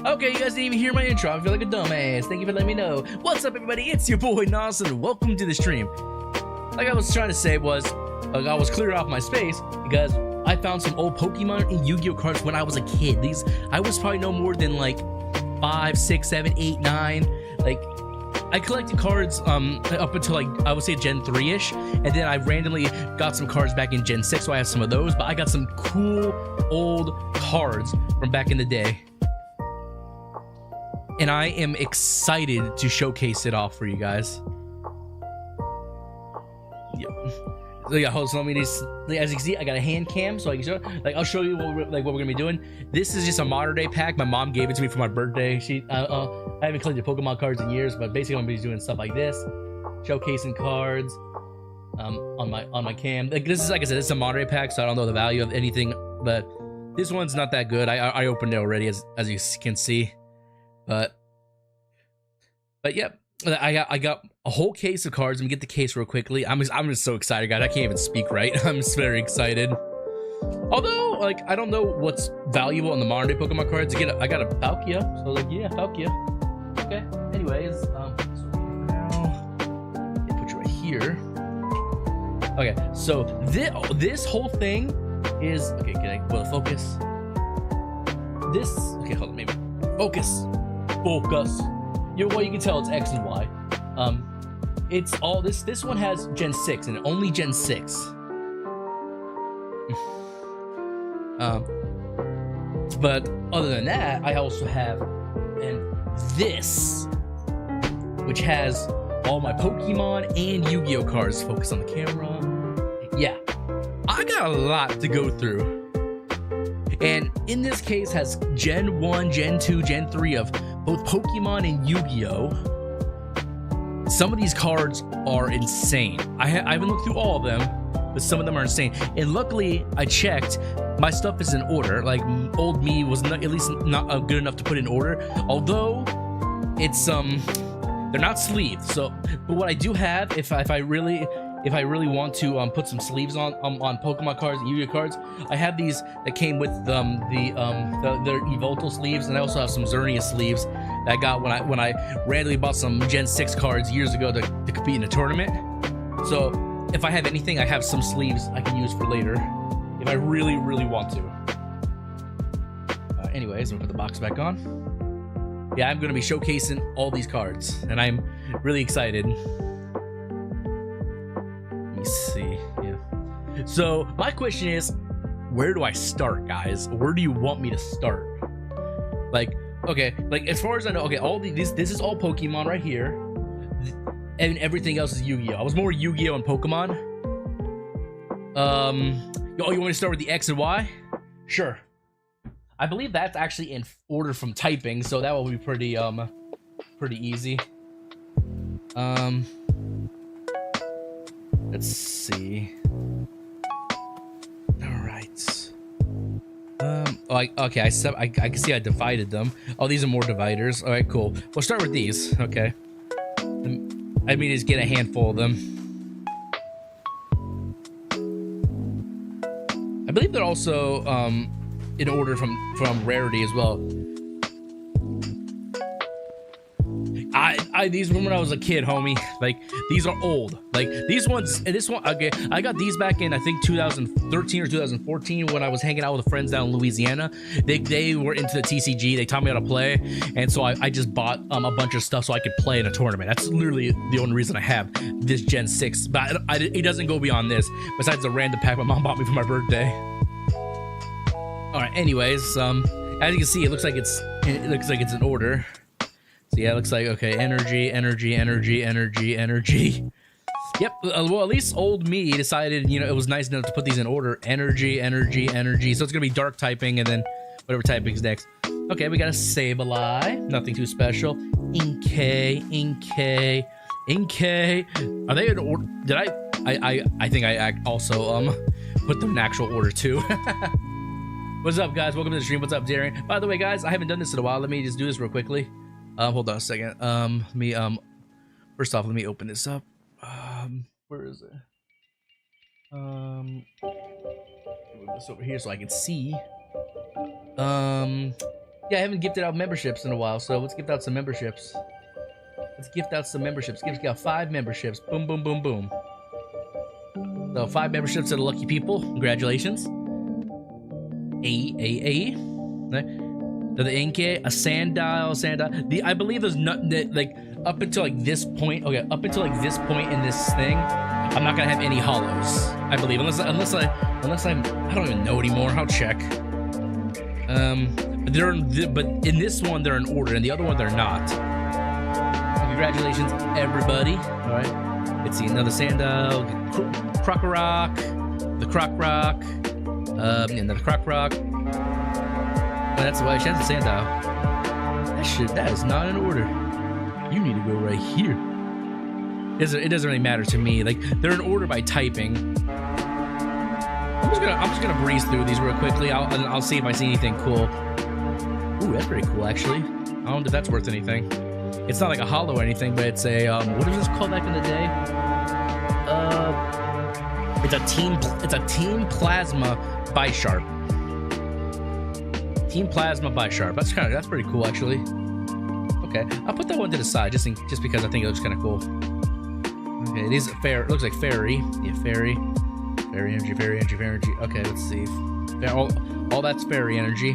Okay, you guys didn't even hear my intro. I feel like a dumbass. Thank you for letting me know. What's up, everybody? It's your boy Nos, and welcome to the stream. Like I was trying to say was, I was clearing off my space because I found some old Pokemon and Yu-Gi-Oh cards when I was a kid. I was probably no more than like 5, 6, 7, 8, 9. Like, I collected cards up until like I would say Gen 3-ish, and then I randomly got some cards back in Gen 6, so I have some of those. But I got some cool old cards from back in the day, and I am excited to showcase it off for you guys. Yep. So yeah, hold on, let me just, as you can see, I got a hand cam, so I can show, like, I'll show you what we're gonna be doing. This is just a modern day pack. My mom gave it to me for my birthday. I haven't collected Pokemon cards in years, but basically I'm gonna be doing stuff like this, showcasing cards on my cam. Like, this is, like I said, this is a modern day pack, so I don't know the value of anything, but this one's not that good. I opened it already, as you can see, but yep. I got a whole case of cards. Let me get the case real quickly. I'm just so excited, guys. I can't even speak right. I'm just very excited. Although, like, I don't know what's valuable in the modern day Pokemon cards. I got a Palkia, so like, yeah, Palkia. Okay. Anyways, so for now, I'll put you right here. Okay. So this whole thing is okay. Can I go to focus? Okay, hold on, maybe focus. Well, you can tell it's X and Y. It's all this one has Gen 6 and only Gen 6. But other than that, I also have this, which has all my Pokemon and Yu-Gi-Oh cards. Focus on the camera. Yeah, I got a lot to go through. And in this case has Gen 1, Gen 2, Gen 3 of both Pokemon and Yu-Gi-Oh. Some of these cards are insane. I haven't looked through all of them, but some of them are insane. And luckily, I checked, my stuff is in order. Like, old me was not, at least not good enough to put in order. Although, it's they're not sleeved. So, but what I do have, if I really want to put some sleeves on Pokemon cards and Yu-Gi-Oh cards, I have these that came with their Evoltal sleeves, and I also have some Xerneas sleeves that I got when I randomly bought some Gen 6 cards years ago to compete in a tournament. So if I have anything, I have some sleeves I can use for later if I really want to. Anyways, I'm gonna put the box back on. Yeah, I'm gonna be showcasing all these cards, and I'm really excited. See, yeah. So my question is, where do I start, guys? Where do you want me to start? Like, okay, like as far as I know, okay, all this is all Pokemon right here, and everything else is Yu-Gi-Oh. I was more Yu-Gi-Oh and Pokemon. Oh, you want me to start with the X and Y? Sure. I believe that's actually in order from typing, so that will be pretty easy. Let's see. All right. Okay. I can see I divided them. Oh, these are more dividers. All right, cool. We'll start with these. Okay. I mean, just get a handful of them. I believe they're also in order from rarity as well. These were when I was a kid, homie. Like, these are old. Like, these ones, and this one, okay, I got these back in, I think, 2013 or 2014 when I was hanging out with friends down in Louisiana. They were into the TCG. They taught me how to play, and so I just bought a bunch of stuff so I could play in a tournament. That's literally the only reason I have this Gen 6. But it doesn't go beyond this, besides the random pack my mom bought me for my birthday. All right, anyways, as you can see, it looks like it's in order. So yeah, it looks like, okay, energy. Yep, well, at least old me decided, you know, it was nice enough to put these in order. Energy. So it's gonna be dark typing, and then whatever typing's next. Okay, we got a Sableye. Nothing too special. Inkay. Are they in order? Did I think I also put them in actual order too. What's up, guys? Welcome to the stream. What's up, Darren? By the way, guys, I haven't done this in a while. Let me just do this real quickly. Hold on a second. First off, let me open this up. Where is it? Move this over here so I can see. Yeah, I haven't gifted out memberships in a while, so let's gift out some memberships. Let's gift out some memberships. Gift out 5 memberships. Boom, boom, boom, boom. So 5 memberships to the lucky people. Congratulations. The Inke, a sanddial. I believe there's not like up until like this point. Okay, up until like this point in this thing, I'm not gonna have any hollows. I believe, unless I don't even know anymore. I'll check. But in this one they're in order, and the other one they're not. Congratulations, everybody. All right, let's see, another sanddial, Krokorok, the Krokorok, another Krokorok. Oh, that's why she has a sanddial. That is not in order. You need to go right here. It doesn't really matter to me. Like, they're in order by typing. I'm just gonna breeze through these real quickly. I'll see if I see anything cool. Ooh, that's pretty cool, actually. I don't know if that's worth anything. It's not like a hollow or anything, but it's a what was this called back in the day? It's a Team Plasma Bisharp. Team Plasma Bisharp. That's pretty cool, actually. Okay, I'll put that one to the side just because I think it looks kind of cool. Okay, these are fair. It looks like fairy. Yeah, fairy energy. Okay, let's see. All that's fairy energy.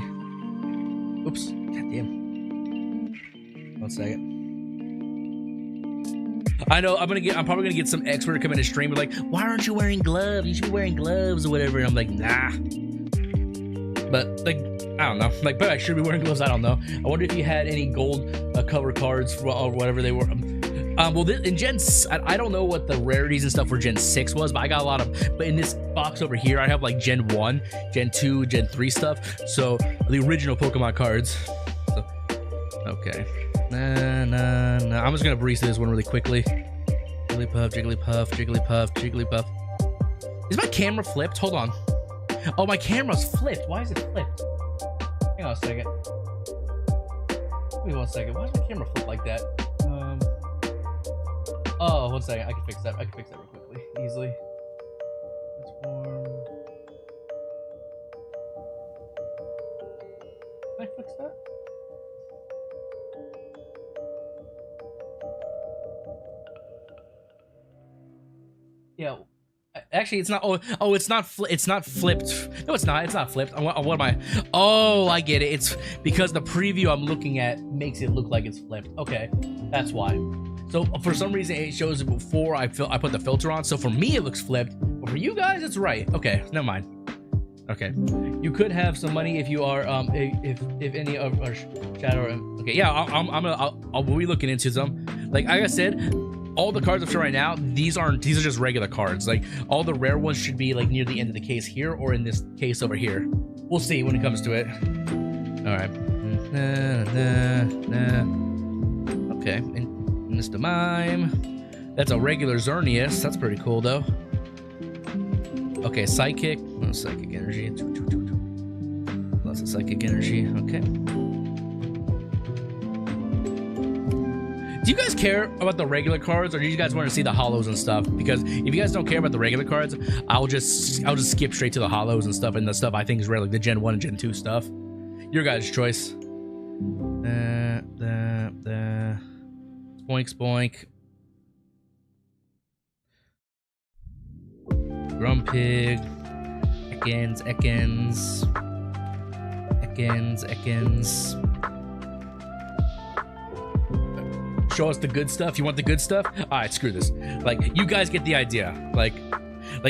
Oops. Goddamn. 1 second. I know I'm probably gonna get some expert come in and stream. Like, why aren't you wearing gloves? You should be wearing gloves or whatever. And I'm like, nah. But like, I don't know. Like, but I should be wearing gloves. I don't know. I wonder if you had any gold cover cards or whatever they were. Well, in Gen, I don't know what the rarities and stuff for Gen 6 was, but I got a lot of. But in this box over here, I have like Gen 1, Gen 2, Gen 3 stuff. So the original Pokemon cards. So, okay. Nah. I'm just gonna breeze through this one really quickly. Jigglypuff. Is my camera flipped? Hold on. Oh, my camera's flipped. Why is it flipped? Hang on a second. Wait 1 second. Why is my camera flip like that? Oh, 1 second. I can fix that. Real quickly, easily. Transform. Can I fix that? Yeah. Actually, it's not. Oh, it's not. It's not flipped. No, it's not. It's not flipped. What am I? Oh, I get it. It's because the preview I'm looking at makes it look like it's flipped. Okay, that's why. So for some reason it shows it before I put the filter on. So for me it looks flipped, but for you guys it's right. Okay, never mind. Okay, you could have some money if you are if any of our shadow. Okay, yeah, I'll be looking into some. Like I said. All the cards I'm showing right now, these are just regular cards. Like all the rare ones should be like near the end of the case here or in this case over here. We'll see when it comes to it. All right. Okay, and Mr. Mime. That's a regular Xerneas. That's pretty cool though. Okay, Psychic. Oh, Psychic energy. Lots of Psychic energy. Okay. Do you guys care about the regular cards, or do you guys want to see the hollows and stuff? Because if you guys don't care about the regular cards, I'll just skip straight to the hollows and stuff, and the stuff I think is rare, like the Gen 1 and Gen 2 stuff. Your guys' choice. Spoink. Grumpig. Ekans. Show us the good stuff. You want the good stuff? All right, screw this. Like, you guys get the idea. Like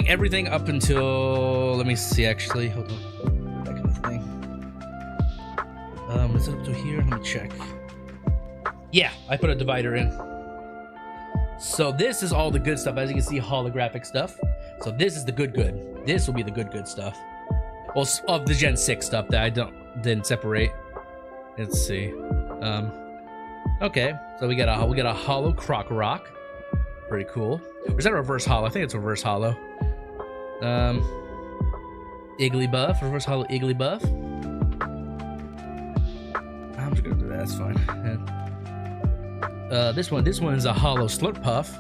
everything up until, let me see, actually, hold on. That kind of thing. Is it up to here? Let me check. Yeah, I put a divider in. So this is all the good stuff. As you can see, holographic stuff. So this is the good. This will be the good stuff. Well, of the Gen 6 stuff that I didn't separate. Let's see. Okay, so we got a hollow Krokorok. Pretty cool. Or is that a reverse hollow? I think it's a reverse hollow. Igglybuff, reverse hollow Igglybuff. I'm just gonna do that, that's fine. And, this one is a hollow Slurpuff.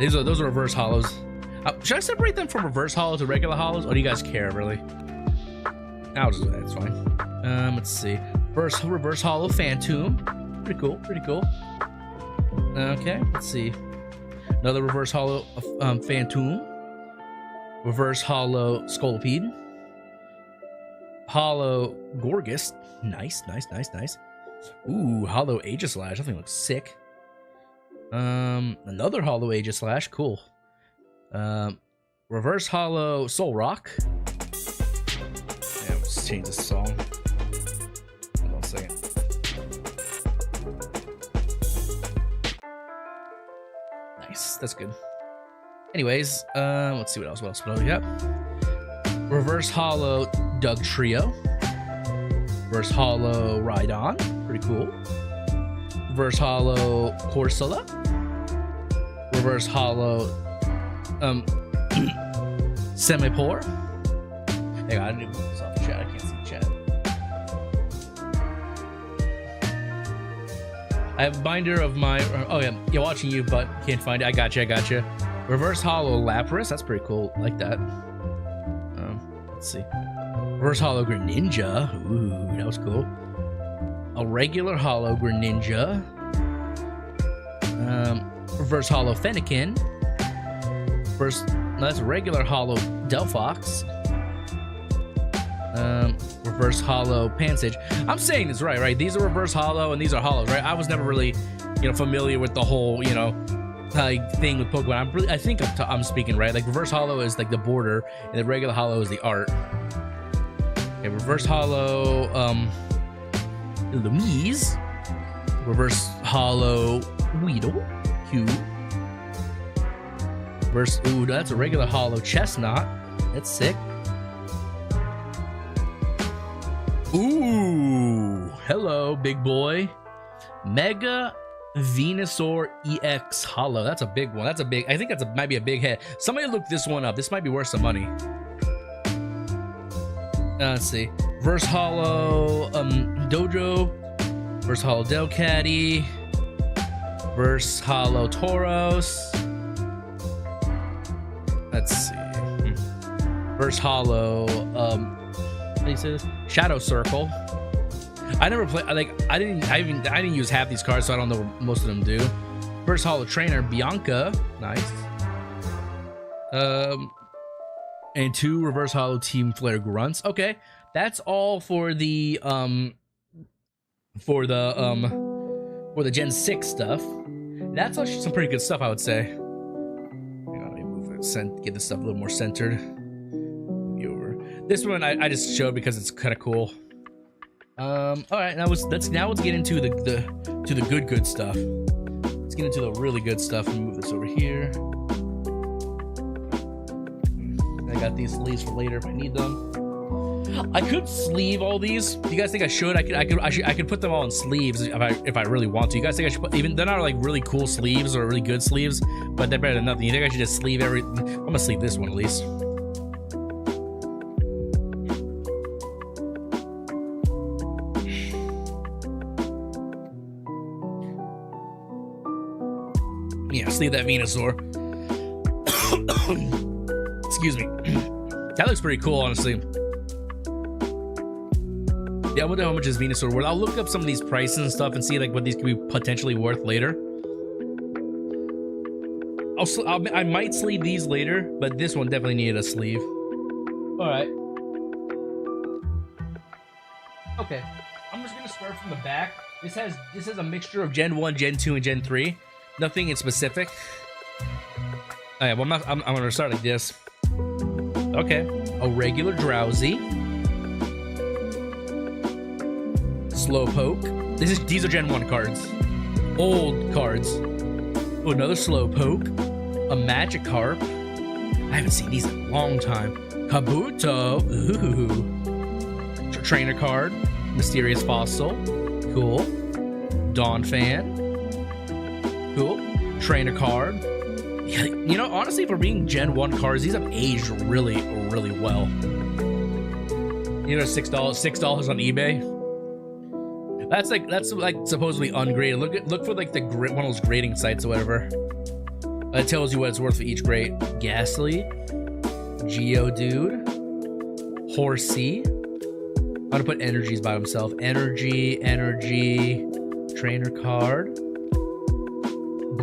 Those are reverse hollows. Should I separate them from reverse hollows to regular hollows, or do you guys care really? I'll just do that, it's fine. Let's see. Reverse Hollow Phantom. Pretty cool, pretty cool. Okay, let's see. Another Reverse Hollow Phantom. Reverse Hollow Scolipede. Hollow Gorgus. Nice, nice, nice, nice. Ooh, Hollow Aegislash. That thing looks sick. Another Hollow Aegislash. Cool. Reverse Hollow Soul Rock. Yeah, let's change this song. Hold on a second. Nice, that's good. Anyways, let's see what else we got. Reverse Hollow Doug Trio. Reverse Hollow Rhydon. Pretty cool. Reverse Hollow Corsola. Reverse Hollow Semipore. Hang on, I need to move this off the chat. I can't see the chat. I have a binder of my. Oh yeah, watching you, but can't find it. I gotcha. Reverse Hollow Lapras. That's pretty cool. I like that. Let's see. Reverse Hollow Greninja. Ooh, that was cool. A regular Hollow Greninja. Reverse Hollow Fennekin. That's a regular Hollow Delphox. Reverse Hollow Pansage. I'm saying this right? These are Reverse Hollow and these are Hollows, right? I was never really, familiar with the whole, thing with Pokemon. I think I'm speaking right. Like Reverse Hollow is like the border, and the regular Hollow is the art. Okay, Reverse Hollow, Lumise. Reverse Hollow Weedle. Q. Ooh, that's a regular Hollow Chestnut. That's sick. Ooh, hello, big boy. Mega Venusaur EX Hollow. That's a big one. I think might be a big hit. Somebody look this one up. This might be worth some money. Let's see. Reverse Hollow Dojo. Reverse Hollow Delcatty. Reverse Hollow Tauros. Let's see. Reverse Hollow how do you say this? Shadow Circle. I never play. I didn't use half these cards, so I don't know what most of them do. Reverse Hollow Trainer Bianca. Nice. And 2 Reverse Hollow Team Flare Grunts. Okay, that's all for the Gen 6 stuff. That's actually some pretty good stuff, I would say. Hang on, let me move it. Get this stuff a little more centered. This one I just showed because it's kind of cool. All right, now let's get into the good stuff. Let's get into the really good stuff. Let me move this over here. I got these sleeves for later if I need them. I could sleeve all these. Do you guys think I should? I could put them all in sleeves if I really want to. You guys think I should put they're not like really cool sleeves or really good sleeves, but they're better than nothing. You think I should just sleeve I'm gonna sleeve this one at least. Yeah, sleeve that Venusaur. Excuse me. That looks pretty cool, honestly. Yeah, I wonder how much is Venusaur worth. I'll look up some of these prices and stuff and see like what these could be potentially worth later. I might sleeve these later, but this one definitely needed a sleeve. All right. Okay, I'm just gonna start from the back. This has a mixture of Gen 1, Gen 2, and Gen 3. Nothing in specific. Oh, yeah, well, I'm gonna start like this. Okay, a regular Drowsy. Slowpoke. These are Gen 1 cards. Old cards. Oh, another Slowpoke. A Magikarp. I haven't seen these in a long time. Kabuto. Ooh. Trainer card. Mysterious Fossil. Cool. Donphan. Cool. Trainer card. Yeah, honestly, for being Gen 1 cards, these have aged really, really well. $6 on eBay. That's like supposedly ungraded. Look for like one of those grading sites or whatever. It tells you what it's worth for each grade. Ghastly, Geodude, Horsey, gonna put energies by himself. Energy, trainer card.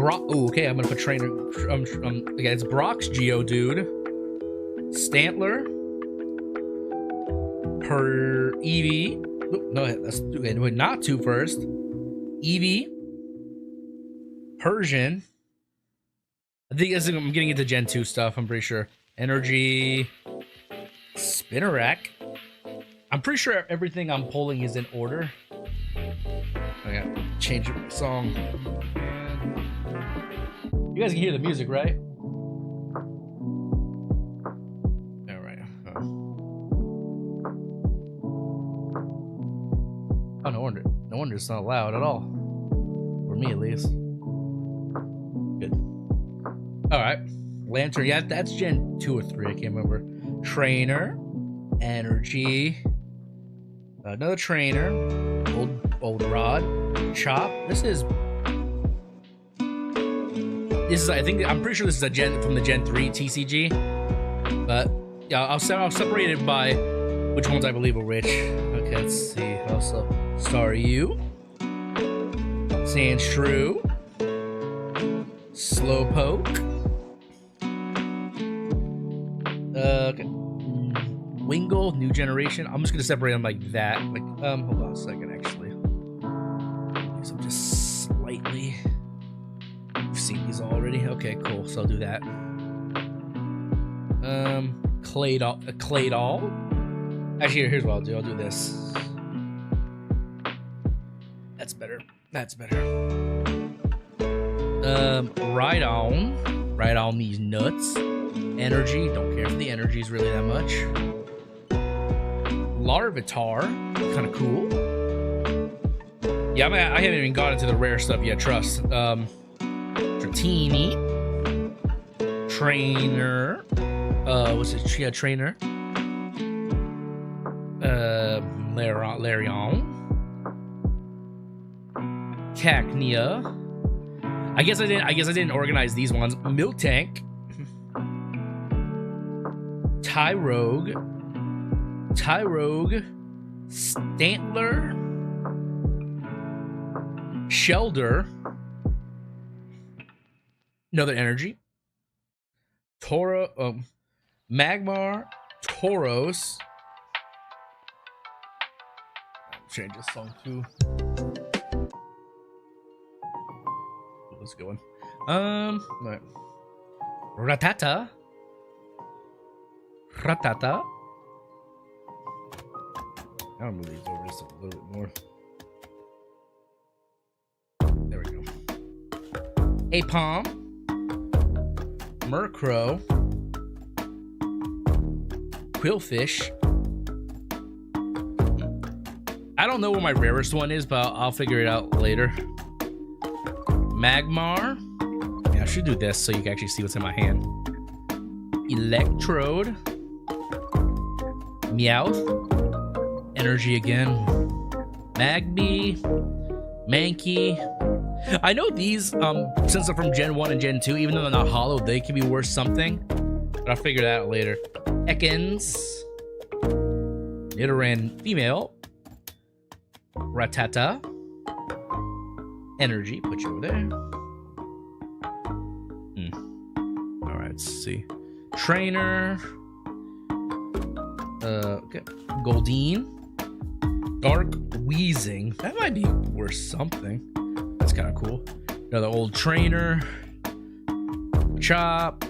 Oh, okay, I'm gonna put trainer. Again, it's Brock's Geodude. Stantler. Per Eevee. Oh, no, let's do it. Wait, not two first. Eevee. Persian. I think I'm getting into Gen 2 stuff, I'm pretty sure. Energy. Spinarak. I'm pretty sure everything I'm pulling is in order. I gotta change my song. You guys can hear the music, right? Alright. Oh, no wonder. No wonder it's not loud at all. For me, at least. Good. Alright. Lantern. Yeah, that's Gen 2 or 3. I can't remember. Trainer. Energy. Another trainer. Old Rod. Chop. This is, I'm pretty sure this is a Gen from the Gen 3 TCG. But yeah, I'll separate it by which ones I believe are which. Okay, let's see. Also, Staryu, Sandshrew, Slowpoke. Okay. Wingull, new generation. I'm just gonna separate them like that. Like, hold on a second, actually. So I'm just slightly. You've seen these already. Okay, cool. So I'll do that. Claydol. Actually, here's what I'll do. I'll do this. That's better. That's better. Ride on these nuts. Energy. Don't care if the energy is really that much. Larvitar. Kind of cool. Yeah, I haven't even got into the rare stuff yet. Trust. Dratini. Trainer. What's it? Yeah, trainer. Larion. Cacnea. I guess I didn't organize these ones. Miltank. Tyrogue. Stantler. Shelder. Another energy. Magmar. Tauros. Change this song too. What's going? Right. Ratata. I'll move these over just a little bit more. There we go. Apom. Murkrow. Quillfish. I don't know where my rarest one is, but I'll figure it out later. Magmar. Yeah, I should do this so you can actually see what's in my hand. Electrode. Meowth. Energy again. Magby. Mankey. I know these, since they're from Gen 1 and Gen 2, even though they're not hollow, they can be worth something. But I'll figure that out later. Ekans. Nidoran female. Rattata. Energy. Put you over there. Alright, let's see. Trainer. Okay. Goldeen. Dark Wheezing. That might be worth something. That's kind of cool. Another old trainer. Chop.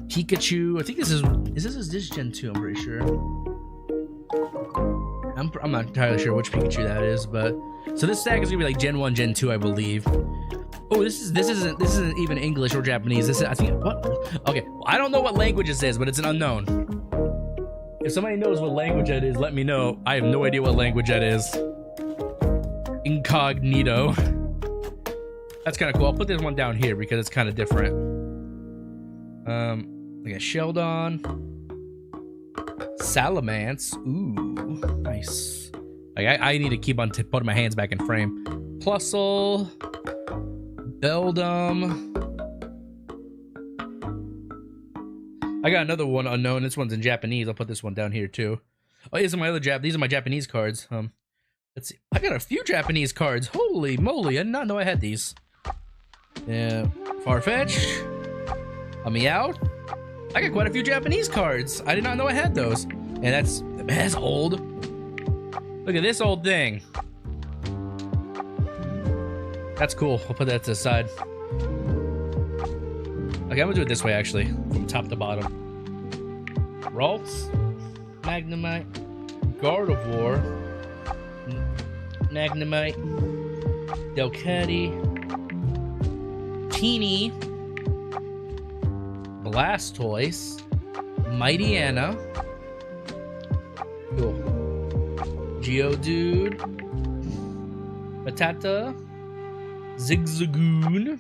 Pikachu. I think this is this Gen 2, I'm pretty sure. I'm not entirely sure which Pikachu that is, but so this stack is gonna be like Gen 1, Gen 2, I believe. Oh, this isn't even English or Japanese. This is, I think, what? Okay, well, I don't know what language this is, but it's an unknown. If somebody knows what language that is, let me know. I have no idea what language that is. Incognito. That's kind of cool. I'll put this one down here because it's kind of different. We got Sheldon. Salamence. Ooh, nice. Like, I need to keep on putting my hands back in frame. Plusle. Beldum. I got another one unknown. This one's in Japanese. I'll put this one down here too. Oh, these are my other these are my Japanese cards. Let's see. I got a few Japanese cards. Holy moly! I did not know I had these. Yeah, Farfetch. A Meowth. I got quite a few Japanese cards. I did not know I had those. And that's old. Look at this old thing. That's cool. I'll put that to the side. Okay, I'm gonna do it this way actually, from top to bottom. Ralts, Magnemite, Gardevoir, Magnemite, Delcatty, Teeny, Blastoise, Mightyena, cool, Geodude, Rattata, Zigzagoon.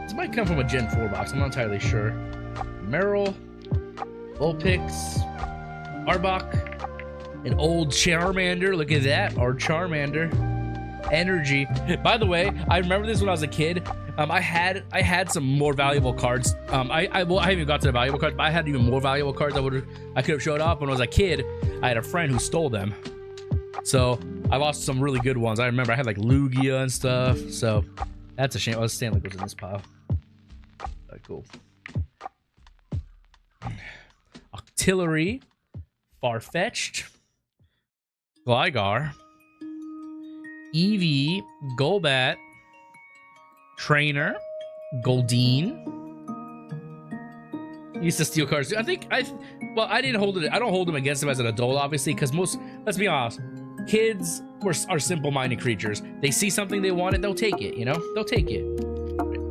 This might come from a Gen 4 box, I'm not entirely sure. Meryl, Vulpix, Arbok, an old Charmander. Look at that, our Charmander. Energy. By the way, I remember this when I was a kid. I had some more valuable cards. I haven't even got to the valuable cards, but I had even more valuable cards I could have showed off when I was a kid. I had a friend who stole them, so I lost some really good ones. I remember I had like Lugia and stuff. So that's a shame. Oh, Stanley goes in this pile. Alright, cool. Octillery, Farfetch'd, Gligar, Eevee, Golbat, Trainer, Goldeen. Used to steal cards. I didn't hold it. I don't hold them against them as an adult, obviously, because let's be honest, kids are simple-minded creatures. They see something they want it, they'll take it, you know? They'll take it.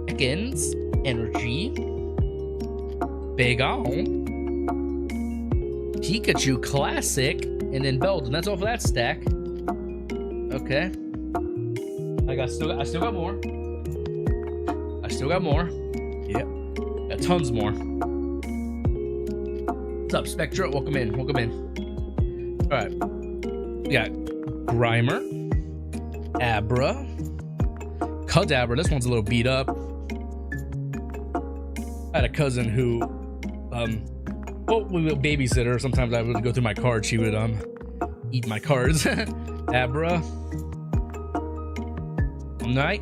Ekans, Energy, Bagon, Pikachu Classic, and then Beldum. That's all for that stack. Okay. I still got more. I still got more. Yep. Got tons more. What's up, Spectra? Welcome in. Welcome in. Alright. We got Grimer, Abra, Kadabra. This one's a little beat up. I had a cousin who, we would babysit her. Sometimes I would go through my cards. She would, eat my cards. Abra, Knight,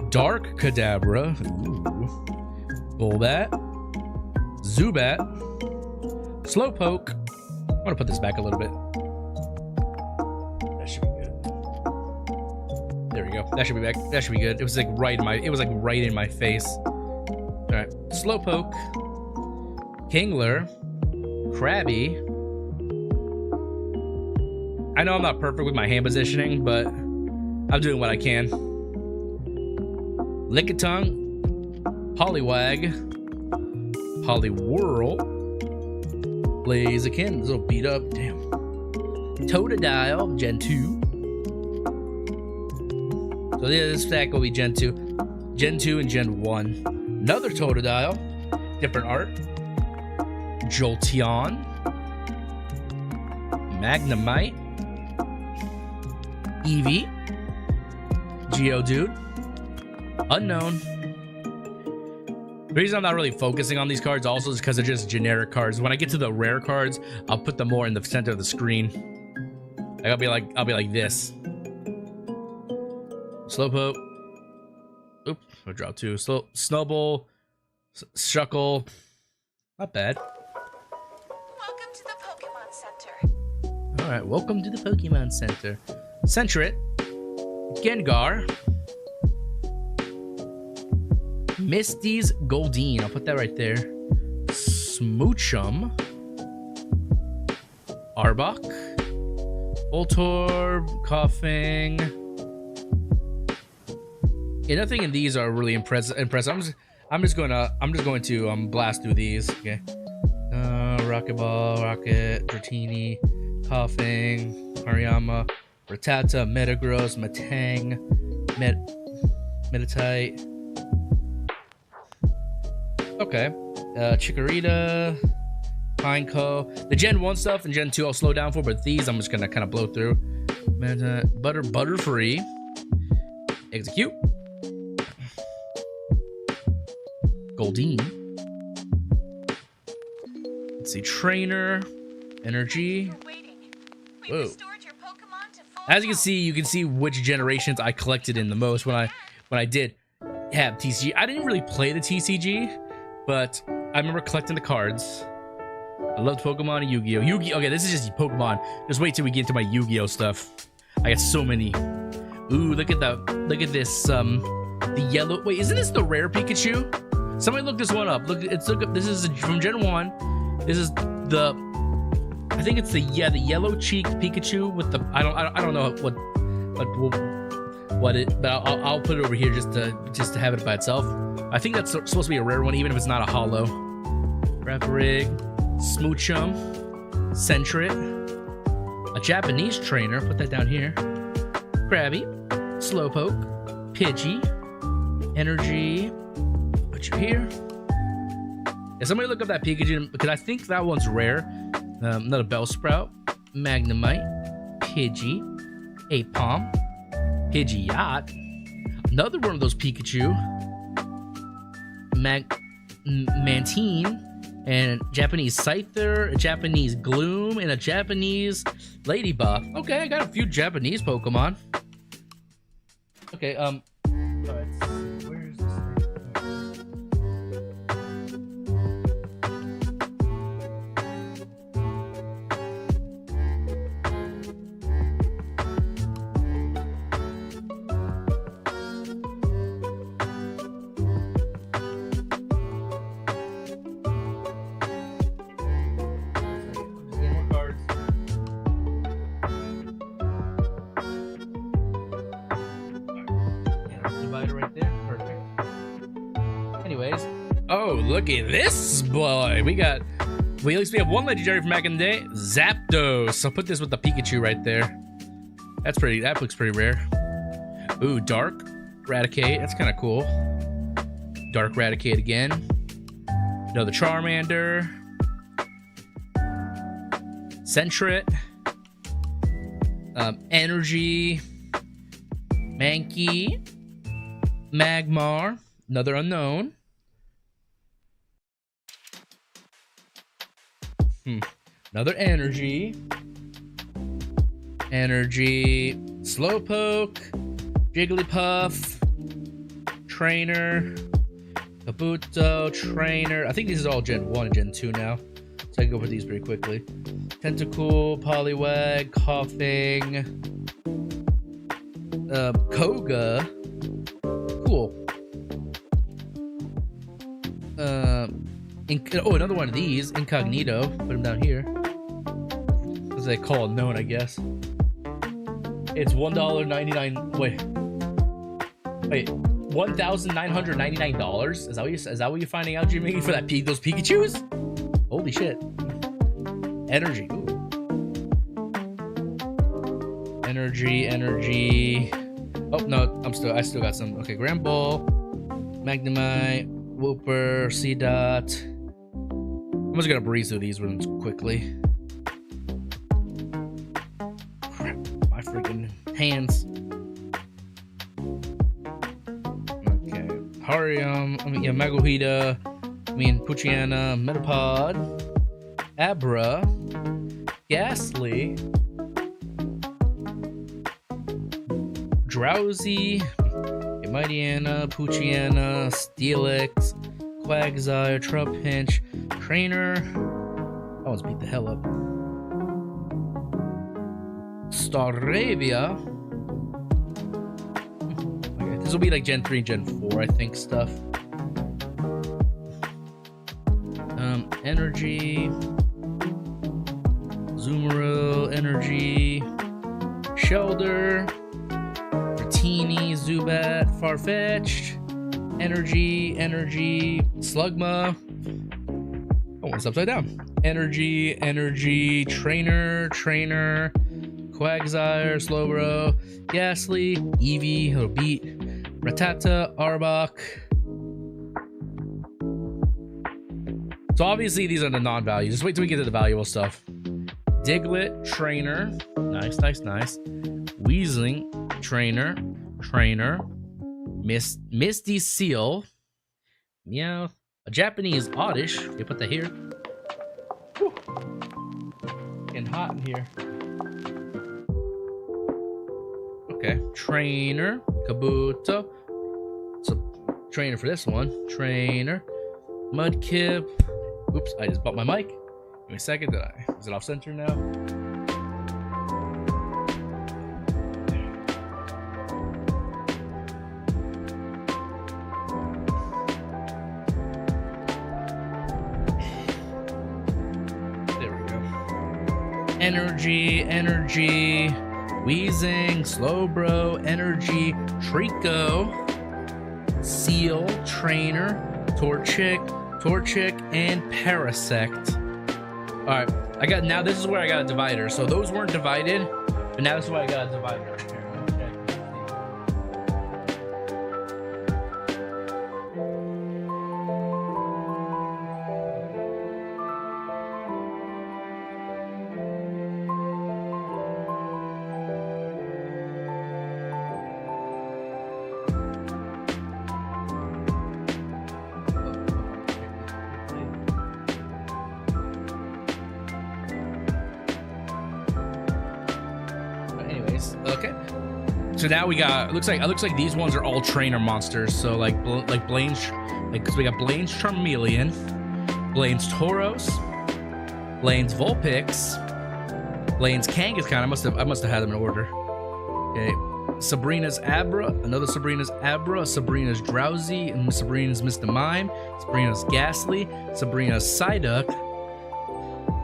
Dark Kadabra, Golbat, Zubat, Slowpoke. I'm gonna put this back a little bit. That should be good. There we go. That should be back. That should be good. It was like right in my face. All right, Slowpoke, Kingler, Krabby. I know I'm not perfect with my hand positioning, but I'm doing what I can. Lickitung, Poliwag, Poliwhirl, Blaziken, this little beat up, damn. Totodile, Gen 2. So this stack will be Gen 2. Gen 2 and Gen 1. Another Totodile, different art. Jolteon, Magnemite, Eevee, Geodude, unknown. The reason I'm not really focusing on these cards also is because they're just generic cards. When I get to the rare cards, I'll put them more in the center of the screen. Like I'll be like this. Slowpoke. Oop, I dropped two. Snubbull, Shuckle. Not bad. Welcome to the Pokemon Center. All right, welcome to the Pokemon Center. Sentret, Gengar, Misty's Goldeen. I'll put that right there. Smoochum, Arbok, Voltorb, Coughing. Yeah, nothing in these are really impressive. I'm just going to blast through these. Okay. Rocket Ball, Rocket, Dratini, Coughing, Hariyama, Rattata, Metagross, Metang, Meditite. Okay. Chikorita, Pineco. The Gen 1 stuff and Gen 2 I'll slow down for, but these I'm just gonna kind of blow through. Butterfree. Execute. Goldeen. Let's see, trainer, energy. Whoa. As you can see which generations I collected in the most when I did have TCG. I didn't really play the TCG, but I remember collecting the cards. I loved Pokemon and Yu-Gi-Oh. Okay, this is just Pokemon. Just wait till we get into my Yu-Gi-Oh stuff. I got so many. Ooh, look at that. Look at this. The yellow. Wait, isn't this the rare Pikachu? Somebody look this one up. Look up. This is from Gen 1. This is the. I think it's the yellow cheeked Pikachu with the. I don't know what it. But I'll put it over here just to have it by itself. I think that's supposed to be a rare one, even if it's not a holo. Reparig, Smoochum, Sentret, a Japanese trainer. Put that down here. Krabby, Slowpoke, Pidgey, Energy. Put you here. Yeah, somebody look up that Pikachu because I think that one's rare. Another Bellsprout, Magnemite, Pidgey, Apom, Pidgeot, another one of those Pikachu, Mantine, and Japanese Scyther, a Japanese Gloom, and a Japanese Ladybuff. Okay, I got a few Japanese Pokemon. Okay, alright, where is this thing? Oh, look at this boy. We at least we have one legendary from back in the day. Zapdos. So put this with the Pikachu right there. That looks pretty rare. Ooh, Dark Raticate. That's kind of cool. Dark Raticate again. Another Charmander. Sentret. Energy. Mankey. Magmar. Another unknown. Another Energy, Slowpoke, Jigglypuff, Trainer, Kabuto, Trainer. I think these are all Gen 1 and Gen 2 now, so I can go over these pretty quickly. Tentacool, Poliwag, Coughing, Koga, cool. Another one of these, Incognito. Put him down here. As they call it known, I guess. It's $1.99. Wait, $1,999. Is that what you're finding out, Jimmy, for those Pikachus? Holy shit! Energy. Ooh. Energy. Oh no, I still got some. Okay, Grand Ball, Magnemite, Wooper, Seedot. I'm just gonna breeze through these ones quickly. Crap, my freaking hands. Okay, Harium, Magohita, Poochyena, Metapod, Abra, Ghastly, Drowsy, Mightyena, Poochyena, Steelix, Quagsire, Trapinch, Trainer. That one's beat the hell up. Staravia. Okay, this will be like Gen 3 and Gen 4, I think, stuff. Energy. Zoomeroo, Energy. Shelder. Dratini, Zubat, Farfetch'd. Energy, Slugma. Oh, it's upside down. Energy, Trainer, Quagsire, Slowbro, Ghastly, Eevee, it'll beat, Rattata, Arbok. So obviously these are the non-values. Just wait till we get to the valuable stuff. Diglett, Trainer, nice. Weezling, Trainer, Misty Seal, Meowth, A Japanese oddish. They put that here. Whew. Getting hot in here. Okay. Trainer. Kabuto. So, trainer for this one. Trainer. Mudkip. Oops, I just bought my mic. Give me a second. Is it off center now? Energy, Wheezing, Slowbro, Energy, Trico, Seal, Trainer, Torchic, and Parasect. Alright, now this is where I got a divider. So those weren't divided, but now this is where I got a divider. Okay, so now we got. It looks like these ones are all trainer monsters. So like Blaine's, because we got Blaine's Charmeleon, Blaine's Tauros, Blaine's Vulpix, Blaine's Kangaskhan. I must have had them in order. Okay, Sabrina's Abra, another Sabrina's Abra, Sabrina's Drowsy, and Sabrina's Mr. Mime, Sabrina's Ghastly, Sabrina's Psyduck,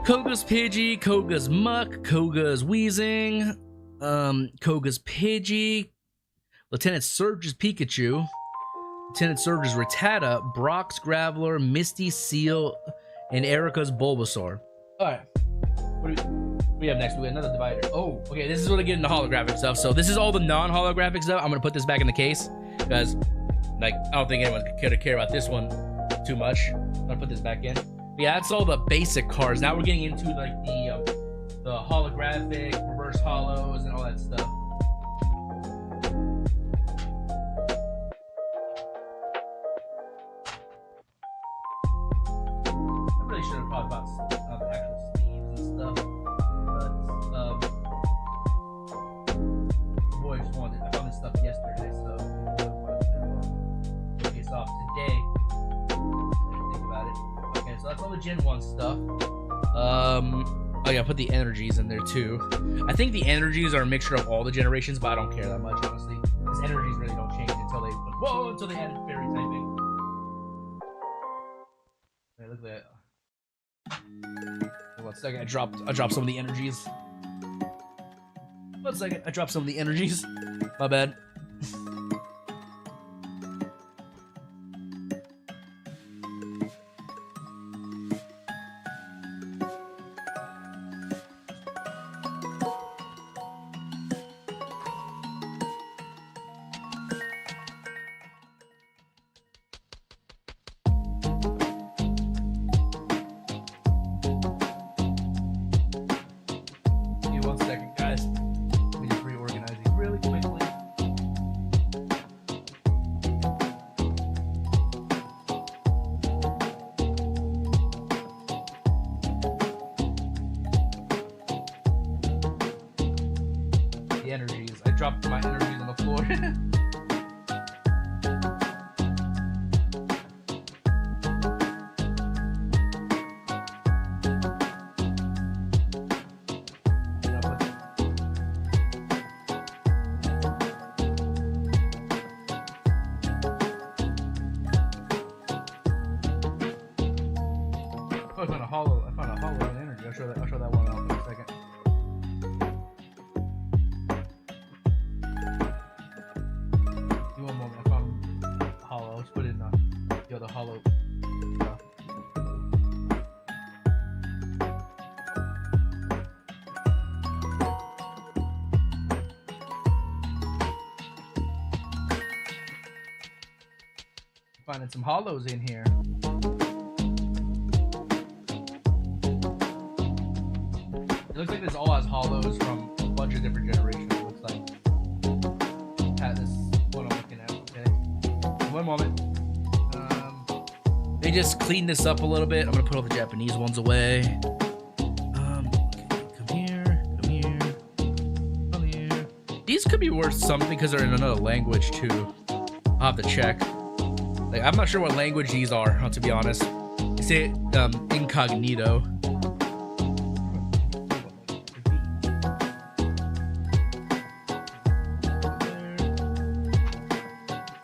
Koga's Pidgey, Koga's Muck, Koga's Wheezing. Koga's Pidgey, Lieutenant Surge's Pikachu, Lieutenant Surge's Rattata, Brock's Graveler, Misty Seal, and Erica's Bulbasaur. Alright. What do we have next? We have another divider. Oh, okay, this is where I get into holographic stuff. So this is all the non-holographic stuff. I'm gonna put this back in the case because like I don't think anyone's gonna care about this one too much. I'm gonna put this back in. Yeah, that's all the basic cards. Now we're getting into like the holographic, reverse hollows, and all that stuff. I really should have probably bought the actual sleeves and stuff, but boy, just wanted. I found this stuff yesterday, so I wanted to take this off today. Think about it. Okay, so that's all the Gen 1 stuff. Oh yeah, put the energies in there too. I think the energies are a mixture of all the generations, but I don't care that much, honestly. Because energies really don't change until they add fairy typing. Okay, look at that. 1 second, I dropped some of the energies. 1 second, I dropped some of the energies. My bad. Energies. I dropped my energies on the floor. I found a hollow in energy. I'll show that one off in a second. Hollow stuff. Finding some hollows in here. It looks like this all has hollows from a bunch of different generations. It looks like. This what I'm looking at. Okay. One moment. just clean this up a little bit. I'm gonna put all the Japanese ones away. Come here. These could be worth something because they're in another language too. I'll have to check. Like, I'm not sure what language these are, to be honest. They say incognito.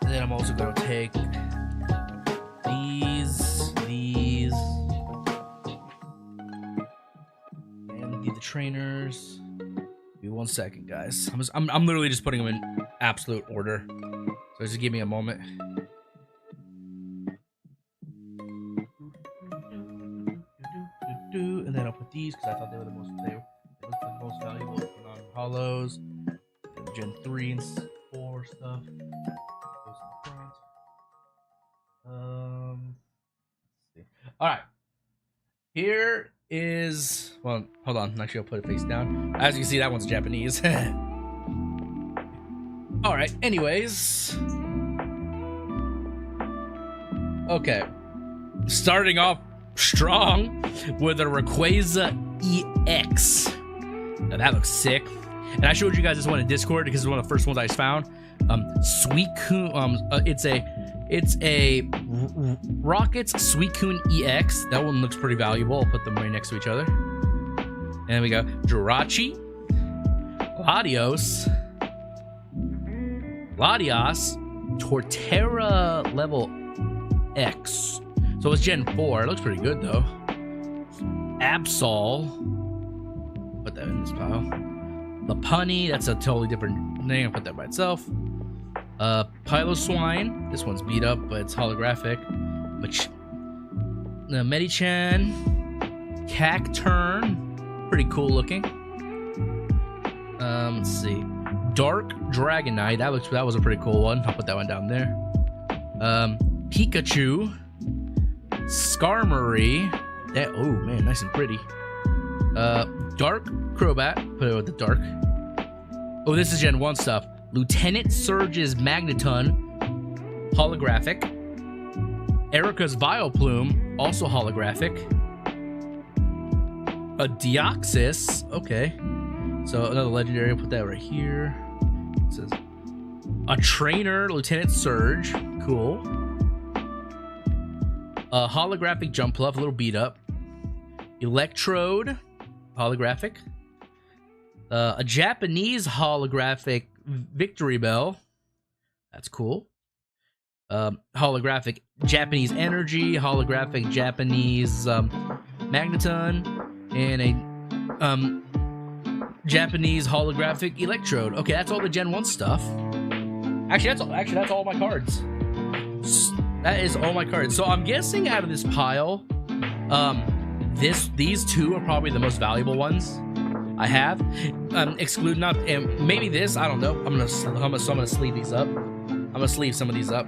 And then I'm also gonna take these, and the trainers. Give me 1 second, guys. I'm literally just putting them in absolute order. So just give me a moment. And then I'll put these because I thought they were the most valuable. Put on hollows, Gen 3 and 4 stuff. Goes in the front. Let's see. All right. Here is, well, hold on. Actually, I'll put it face down. As you can see, that one's Japanese. All right. Anyways. Okay. Starting off strong with a Rayquaza EX. Now that looks sick. And I showed you guys this one in Discord because it's one of the first ones I found. Suicune. It's a Rockets Suicune EX. That one looks pretty valuable. I'll put them right next to each other. And we go Jirachi, Latios, Torterra level X. So it's Gen 4. It looks pretty good though. Absol. Put that in this pile. Lopunny. That's a totally different thing. I'll put that by itself. Piloswine. This one's beat up, but it's holographic. Medichan. Cacturn. Pretty cool looking. Let's see. Dark Dragonite. That was a pretty cool one. I'll put that one down there. Pikachu. Skarmory. That, oh man, nice and pretty. Dark Crobat. Put it with the dark. Oh, this is Gen 1 stuff. Lieutenant Surge's Magneton, holographic. Erica's Vileplume, also holographic. A Deoxys, okay. So another legendary, I'll put that right here. It says a trainer, Lieutenant Surge, cool. A holographic Jumpluff, a little beat up. Electrode, holographic. A Japanese holographic Victory Bell. That's cool. Holographic Japanese Energy, holographic Japanese Magneton, and a Japanese holographic Electrode. Okay, that's all the Gen 1 stuff. Actually, that's all my cards. That is all my cards. So I'm guessing out of this pile, these two are probably the most valuable ones I have. Exclude not, and maybe this. I don't know. I'm gonna sleeve these up. I'm gonna sleeve some of these up.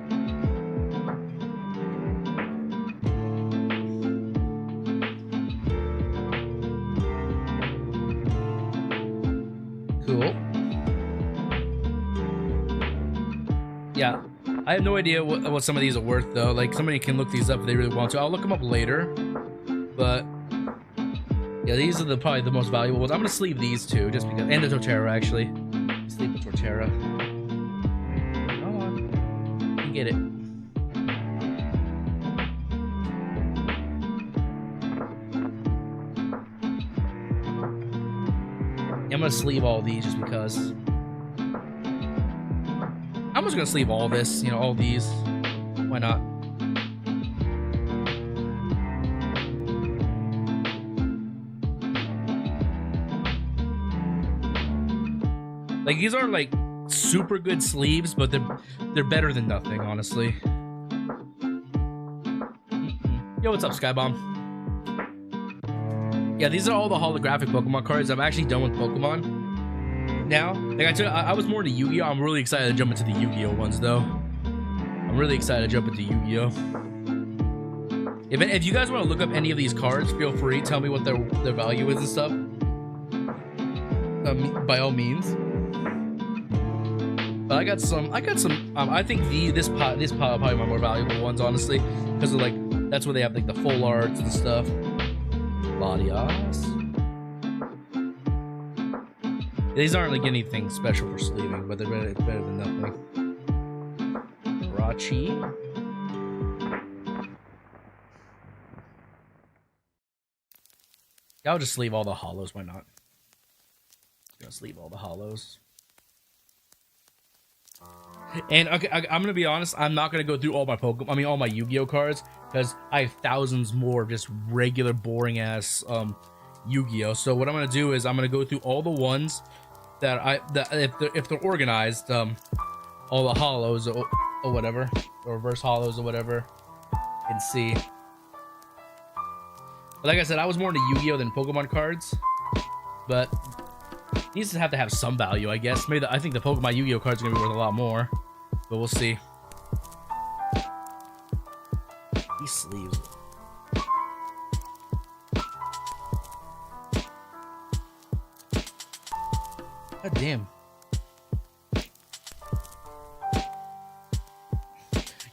Cool. Yeah, I have no idea what some of these are worth though. Like, somebody can look these up if they really want to. I'll look them up later. But yeah, these are probably the most valuable ones. I'm gonna sleeve these two just because, and the Torterra actually. Sleeve the Torterra. Come on, you get it. I'm gonna sleeve all these just because. I'm just gonna sleeve all this, you know, all these. Why not? Like, these aren't like super good sleeves, but they're better than nothing, honestly. Yo, what's up, Skybomb? Yeah, these are all the holographic Pokemon cards. I'm actually done with Pokemon now. Like, I was more into Yu-Gi-Oh! I'm really excited to jump into the Yu-Gi-Oh! Ones, though. I'm really excited to jump into Yu-Gi-Oh! If you guys want to look up any of these cards, feel free. Tell me what their value is and stuff. By all means. But I got some. I think this pile are probably my more valuable ones, honestly, because of like That's where they have like the full arts and stuff. Latias. These aren't like anything special for sleeving, but they're better than nothing. Rachi. I'll just sleeve all the hollows. Why not? Gonna sleeve all the hollows. And okay, I'm gonna be honest. I'm not gonna go through all my Pokemon. I mean, all my Yu-Gi-Oh cards, because I have thousands more of just regular boring ass Yu-Gi-Oh. So what I'm gonna do is I'm gonna go through all the ones that if they're organized, all the hollows or whatever, or reverse hollows or whatever, and see. But like I said, I was more into Yu-Gi-Oh than Pokemon cards, but these have to have some value, I guess. Maybe I think the Pokemon Yu-Gi-Oh cards are gonna be worth a lot more, but we'll see. These sleeves. God damn.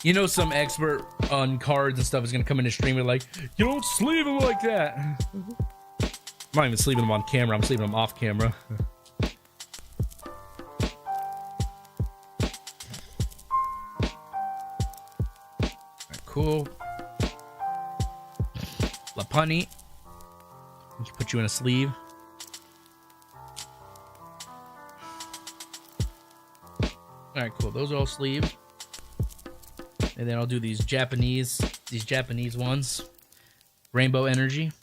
You know, some expert on cards and stuff is gonna come in and stream it like, you don't sleeve them like that. I'm not even sleeving them on camera. I'm sleeving them off camera. Alright, cool. Lapunny. Let's put you in a sleeve. Alright, cool. Those are all sleeved. And then I'll do these Japanese ones. Rainbow Energy.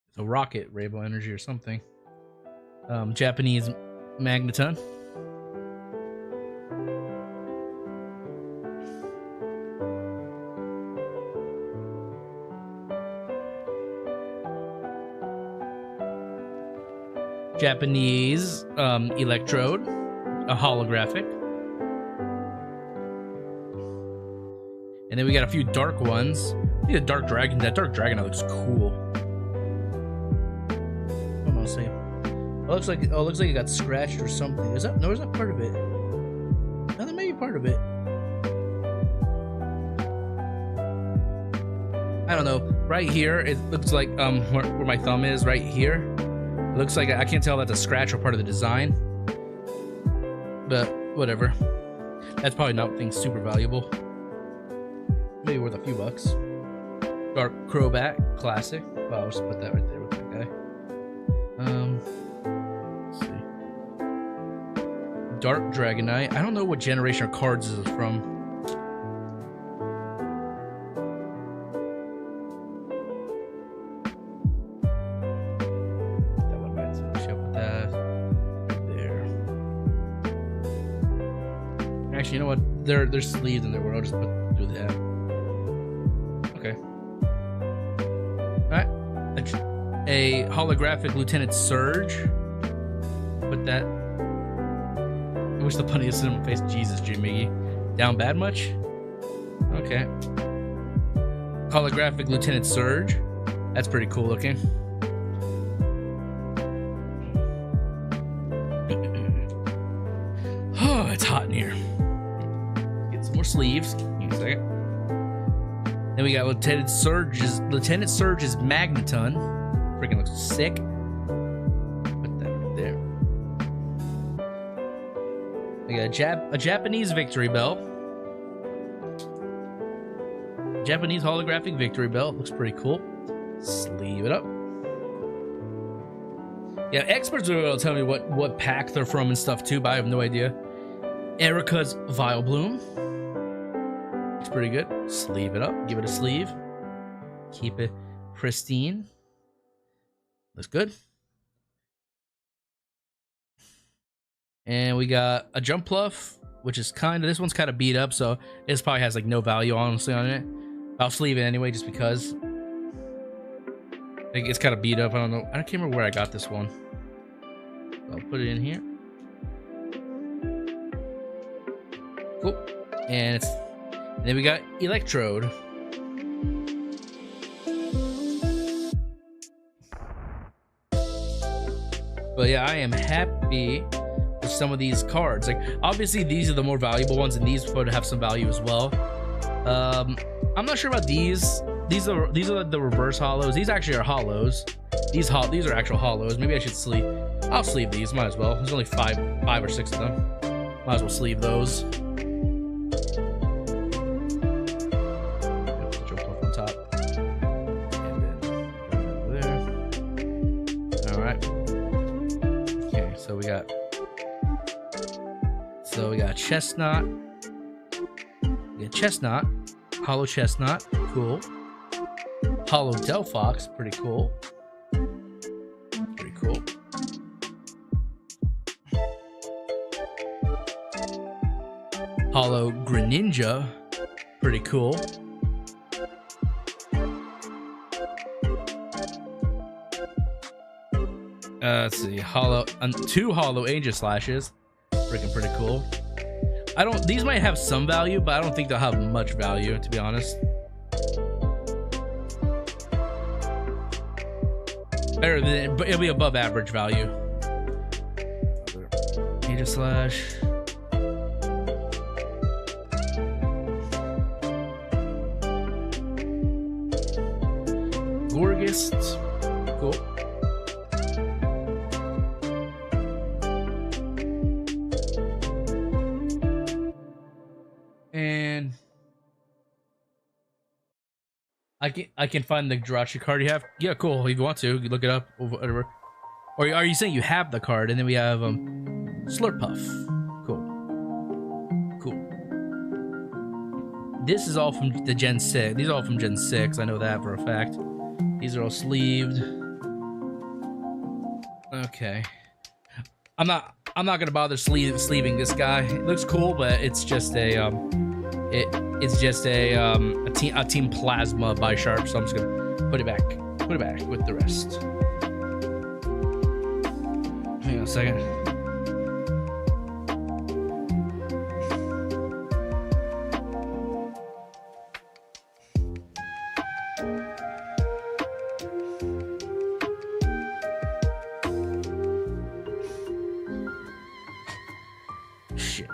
It's a rocket, Rainbow Energy or something. Japanese Magneton. Japanese Electrode, a holographic. And then we got a few dark ones. I think the Dark Dragon, that Dark Dragonite looks cool. I don't know, see. It looks like it got scratched or something. Is that no, is that part of it? No, that may be part of it. I don't know. Right here, it looks like where my thumb is, right here. It looks like I can't tell if that's a scratch or part of the design, but whatever. That's probably nothing super valuable. Maybe worth a few bucks. Dark Crobat, classic. Well, I'll just put that right there with that guy. Let's see. Dark Dragonite. I don't know what generation of cards this is from. You know what? There's sleeves in there where I'll just do that. Okay. Alright. A holographic Lieutenant Surge. Put that. I wish the punniest in my face. Jesus, Jimmy. Down bad much? Okay. Holographic Lieutenant Surge. That's pretty cool looking. Oh, it's hot in here. More sleeves. Give me a second. Then we got Lieutenant Surge's Magneton. Freaking looks sick. Put that right there. We got a Japanese Victory Bell. Japanese holographic Victory Bell. Looks pretty cool. Sleeve it up. Yeah, experts will tell me what pack they're from and stuff too, but I have no idea. Erica's Vileplume. It's pretty good. Sleeve it up. Give it a sleeve. Keep it pristine. Looks good. And we got a Jumpluff, which is this one's kind of beat up, so this probably has like no value honestly on it. I'll sleeve it anyway just because. It's kind of beat up. I don't know. I can't remember where I got this one. So I'll put it in here. Cool. And then we got Electrode. But yeah, I am happy with some of these cards. Like, obviously these are the more valuable ones, and these would have some value as well. I'm not sure about these. These are the reverse hollows. These actually are hollows. These are actual hollows. Maybe I should sleeve. I'll sleeve these. Might as well. There's only five or six of them. Might as well sleeve those. Jump off on top. And then over there. All right. Okay, so we got chestnut. We got chestnut. Hollow chestnut. Cool. Hollow Delphox, pretty cool. Pretty cool. Hollow Greninja, pretty cool. Let's see, two hollow Angel Slashes, freaking pretty cool. These might have some value, but I don't think they'll have much value, to be honest. Better than, but it'll be above average value. Angel Slash. Gorgist. Cool. And I can find the Jirachi card you have. Yeah, cool. If you want to, you look it up or whatever. Or are you saying you have the card and then we have Slurpuff? Cool. Cool. This is all from the Gen 6. These are all from Gen 6. I know that for a fact. These are all sleeved. Okay. I'm not gonna bother sleeving this guy. It looks cool, but it's just a it's just a Team Plasma Bisharp, so I'm just gonna put it back with the rest. Hang on a second. Shit.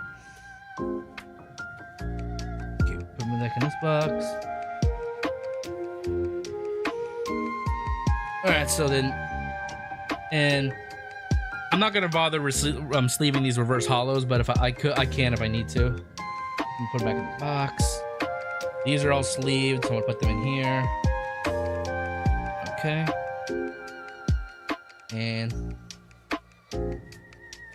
Okay, put them back in this box. Alright, so then, and I'm not gonna bother sleeving these reverse hollows, but if I can if I need to. Put them back in the box. These are all sleeved, so I'm gonna put them in here. Okay. And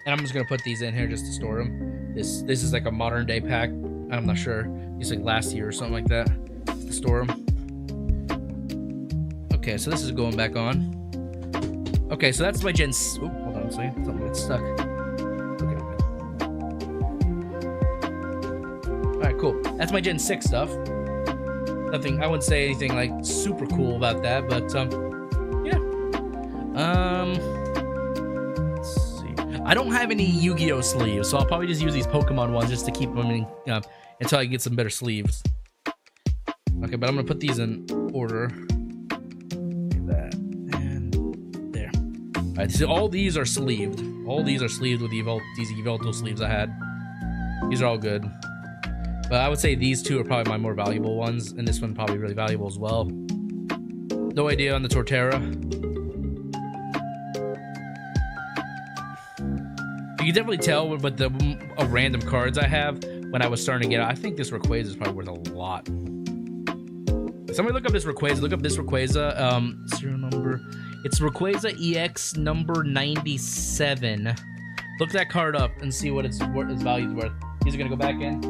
I'm just gonna put these in here just to store them. This is like a modern day pack. I'm not sure. It's like last year or something like that. Just to store them. Okay, so this is going back on. Okay, so that's my Gen. Oh, hold on a second. Something gets stuck. Okay. All right, cool. That's my Gen 6 stuff. Nothing. I wouldn't say anything like super cool about that, but yeah. I don't have any Yu-Gi-Oh sleeves, so I'll probably just use these Pokemon ones just to keep them in, until I get some better sleeves. Okay, but I'm gonna put these in order. Like that and there. All right, so all these are sleeved. All these are sleeved with these Yveltal sleeves I had. These are all good, but I would say these two are probably my more valuable ones, and this one probably really valuable as well. No idea on the Torterra. You can definitely tell with the random cards I have when I was starting to get. I think this Rayquaza is probably worth a lot. Somebody look up this Rayquaza. Look up this Rayquaza. Serial number. It's Rayquaza EX number 97. Look that card up and see what its value is worth. These are gonna go back in.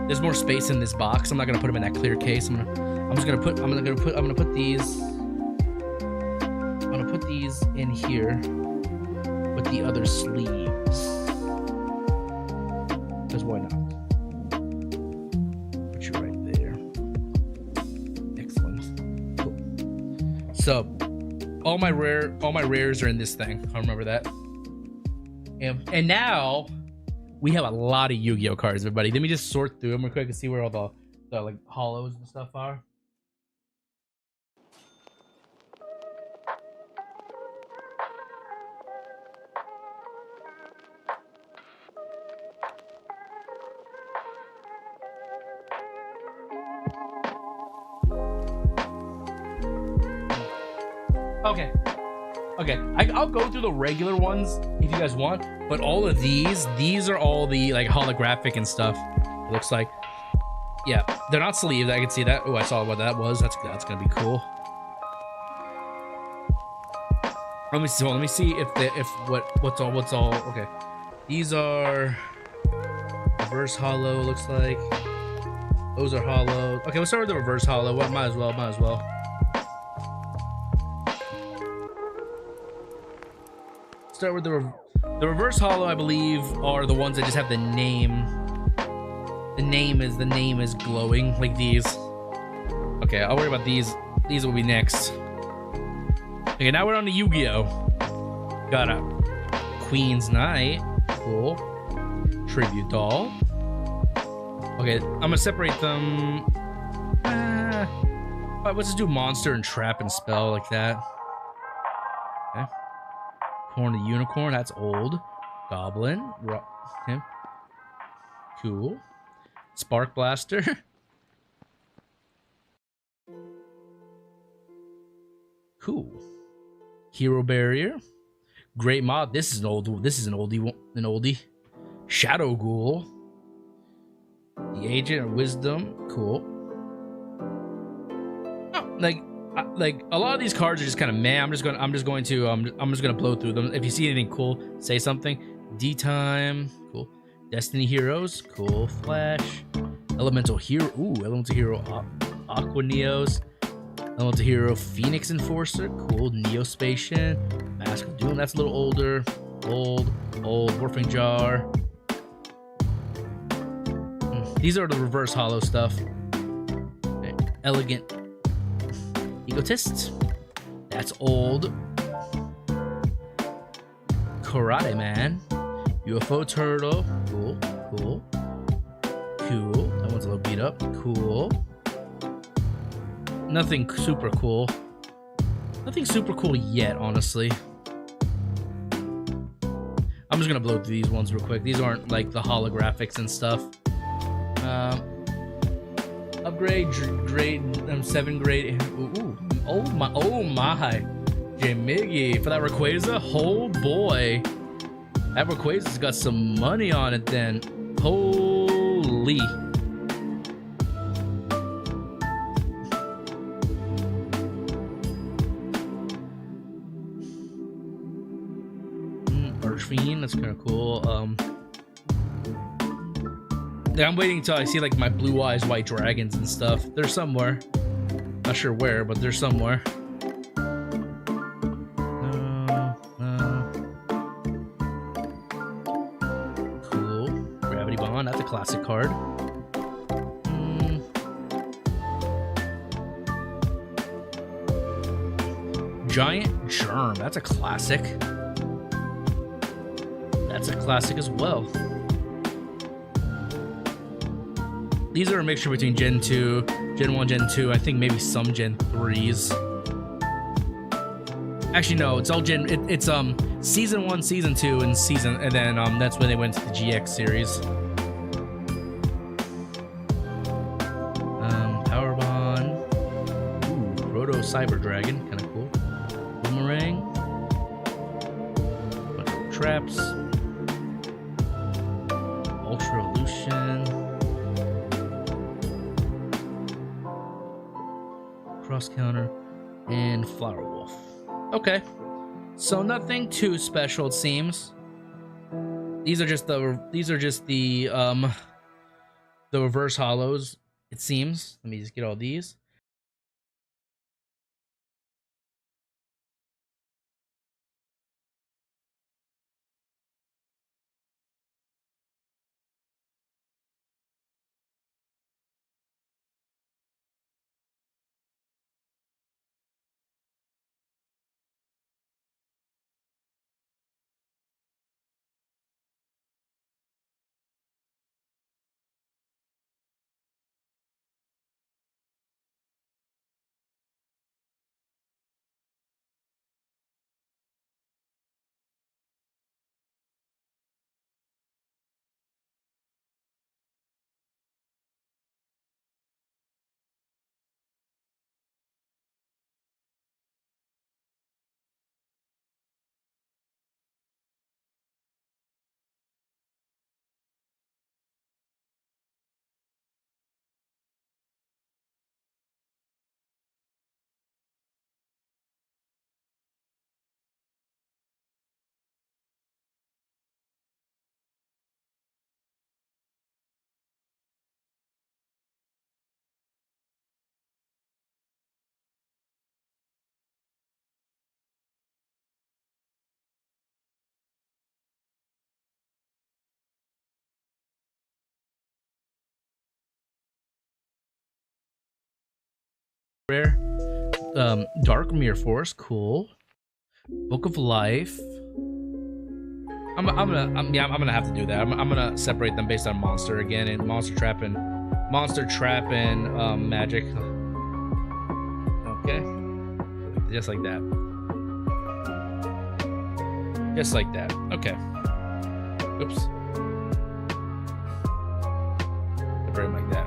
There's more space in this box. I'm not gonna put them in that clear case. I'm gonna put these in here with the other sleeves. Because why not? Put you right there. Excellent. Cool. So all my rares are in this thing. I remember that. And now we have a lot of Yu-Gi-Oh cards, everybody. Let me just sort through them real quick and see where all the like hollows and stuff are. Okay, I'll go through the regular ones if you guys want, but all of these are all the like holographic and stuff. It looks like, yeah, they're not sleeved. I can see that. Oh, I saw what that was. That's gonna be cool. Let me see. Let me see if what's all. Okay, these are reverse hollow. Looks like those are hollow. Okay, we'll start with the reverse hollow. Well, might as well. Start with the reverse hollow. I believe are the ones that just have the name. The name is glowing like these. Okay, I'll worry about these. These will be next. Okay, now we're on to Yu-Gi-Oh. Got a Queen's Knight. Cool. Tribute doll. Okay, I'm gonna separate them. Let's just do monster and trap and spell like that. Okay. Corn to unicorn, that's old. Goblin. Okay. Cool. Spark blaster. Cool. Hero barrier. Great mod. This is an oldie. Shadow ghoul. The agent of wisdom. Cool. Oh, like a lot of these cards are just kind of meh. I'm just going to blow through them. If you see anything cool, say something. D time. Cool. Destiny heroes. Cool. Flash. Elemental hero. Ooh, elemental hero. Aqua Neos. Elemental hero. Phoenix enforcer. Cool. Neospatian. Mask of Doom. That's a little older. Old. Morphing jar. These are the reverse hollow stuff. Okay. Elegant Egotist. That's old. Karate Man. UFO turtle. Cool. That one's a little beat up. Cool. Nothing super cool. Nothing super cool yet, honestly. I'm just gonna blow through these ones real quick. These aren't like the holographics and stuff. Upgrade, grade 7 grade. Ooh, oh my, Jimiggy for that Rayquaza. Oh boy, that Rayquaza's got some money on it. Then, holy. Archfiend, that's kind of cool. I'm waiting until I see like my blue eyes white dragons and stuff. They're somewhere. Not sure where, but they're somewhere. Cool. Gravity Bond, that's a classic card. Giant Germ, that's a classic. That's a classic as well. These are a mixture between Gen 2, Gen 1, Gen 2, I think maybe some Gen 3s. Actually, no, it's all Gen... It's Season 1, Season 2, and then that's when they went to the GX series. Power Bond. Ooh, Proto Cyber Dragon, kind of cool. Boomerang. Bunch of traps. Ultra Evolution. Cross counter and Flower Wolf. Okay, so nothing too special, it seems. These are just the reverse hollows, it seems. Let me just get all these. Dark Mirror Force, cool. Book of Life. I'm gonna have to do that. I'm gonna separate them based on monster again, and monster trap and magic. Okay, just like that. Just like that. Okay. Oops. Separate them like that.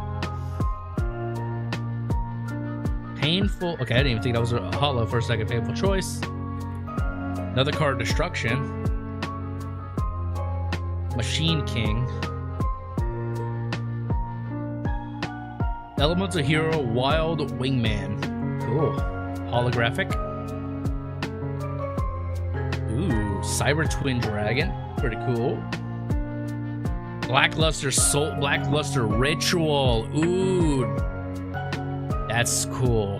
Painful. Okay, I didn't even think that was a hollow for a second. Painful choice. Another card, Destruction. Machine King. Elemental Hero, Wild Wingman. Cool. Holographic. Ooh, Cyber Twin Dragon. Pretty cool. Blackluster Ritual. Ooh. That's cool.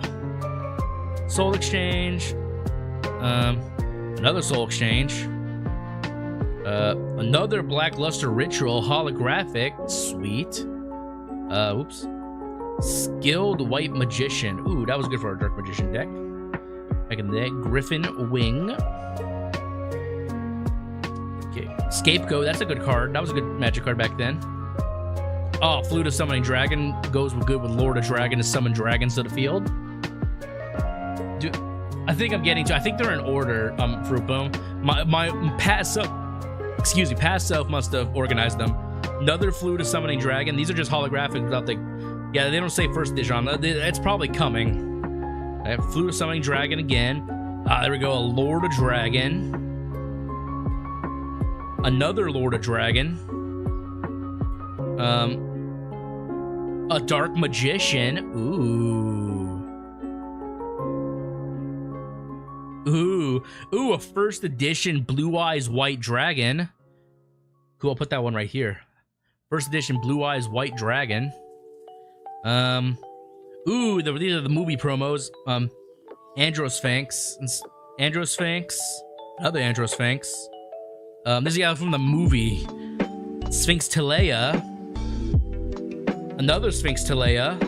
Soul Exchange. Another Soul Exchange. Another Blackluster Ritual holographic. Sweet. Oops. Skilled White Magician. Ooh, that was good for our Dark Magician deck. Back in the deck. Griffin Wing. Okay. Scapegoat. That's a good card. That was a good magic card back then. Oh, Flute of Summoning Dragon goes good with Lord of Dragon to summon dragons to the field. Dude, I think I'm getting to. I think they're in order. For boom. My past self. Excuse me, past self must have organized them. Another Flute of Summoning Dragon. These are just holographic without the. Yeah, they don't say first edition on that. It's probably coming. I have Flute of Summoning Dragon again. There we go. A Lord of Dragon. Another Lord of Dragon. A Dark Magician. Ooh, a first edition Blue Eyes White Dragon. Cool, I'll put that one right here. First edition Blue Eyes White Dragon. Ooh, these are the movie promos. Androsphinx. Another Androsphinx. This is the guy from the movie. Sphinx Telea. Another Sphinx Telea.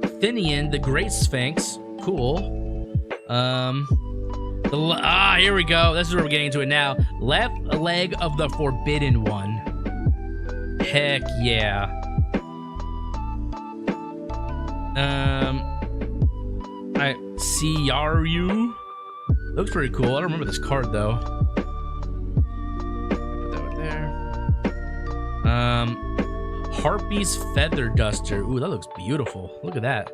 Athenian, the Great Sphinx. Cool. Here we go. This is where we're getting into it now. Left leg of the Forbidden One. Heck yeah. I see Yaru. Looks pretty cool. I don't remember this card though. Put that right there. Harpy's Feather Duster. Ooh, that looks beautiful. Look at that.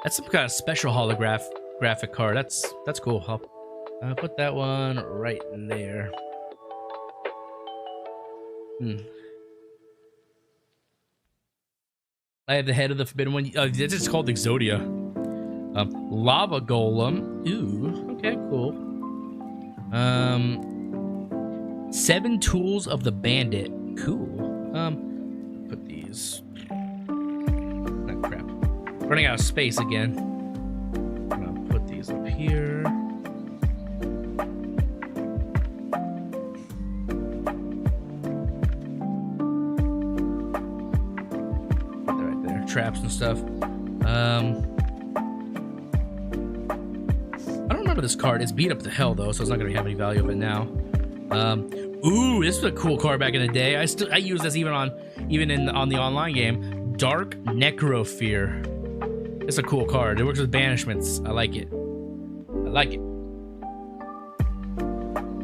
That's some kind of special graphic card. That's cool. I'll put that one right in there. I have the head of the Forbidden One. This is called Exodia. Lava Golem. Ooh, okay, cool. 7 Tools of the Bandit. Cool. Put these. Not crap. Running out of space again. I'm gonna put these up here. Put that right there. Traps and stuff. I don't remember this card. It's beat up to hell though, so it's not gonna have any value of it now. Ooh, this was a cool card back in the day. I use this even on the online game. Dark Necrofear. It's a cool card. It works with banishments. I like it.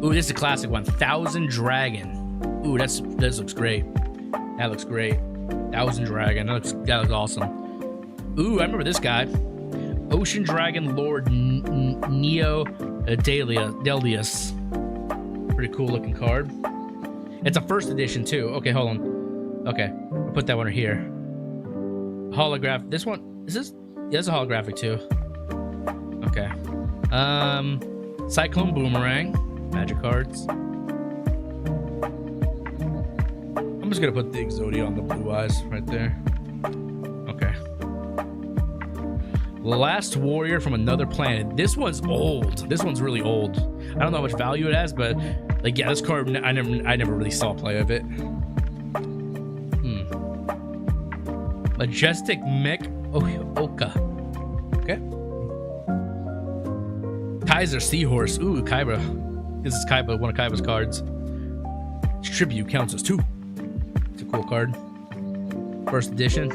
Ooh, this is a classic one. Thousand Dragon. Ooh, this looks great. That looks great. Thousand Dragon. That looks awesome. Ooh, I remember this guy. Ocean Dragon Lord Neo Deldius. Pretty cool looking card. It's a first edition too. Okay, hold on. Okay, I'll put that one right here. Holograph. This one is this? Yeah, it's a holographic too. Okay. Cyclone Boomerang. Magic cards. I'm just gonna put the Exodia on the Blue Eyes right there. Okay. Last Warrior from Another Planet. This one's old. This one's really old. I don't know how much value it has, but like, yeah, this card I never really saw play of it. Majestic Mech Oka. Okay. Kaiser Seahorse. Ooh, Kaiba. This is Kaiba, one of Kaiba's cards. Tribute counts as 2. It's a cool card. First edition.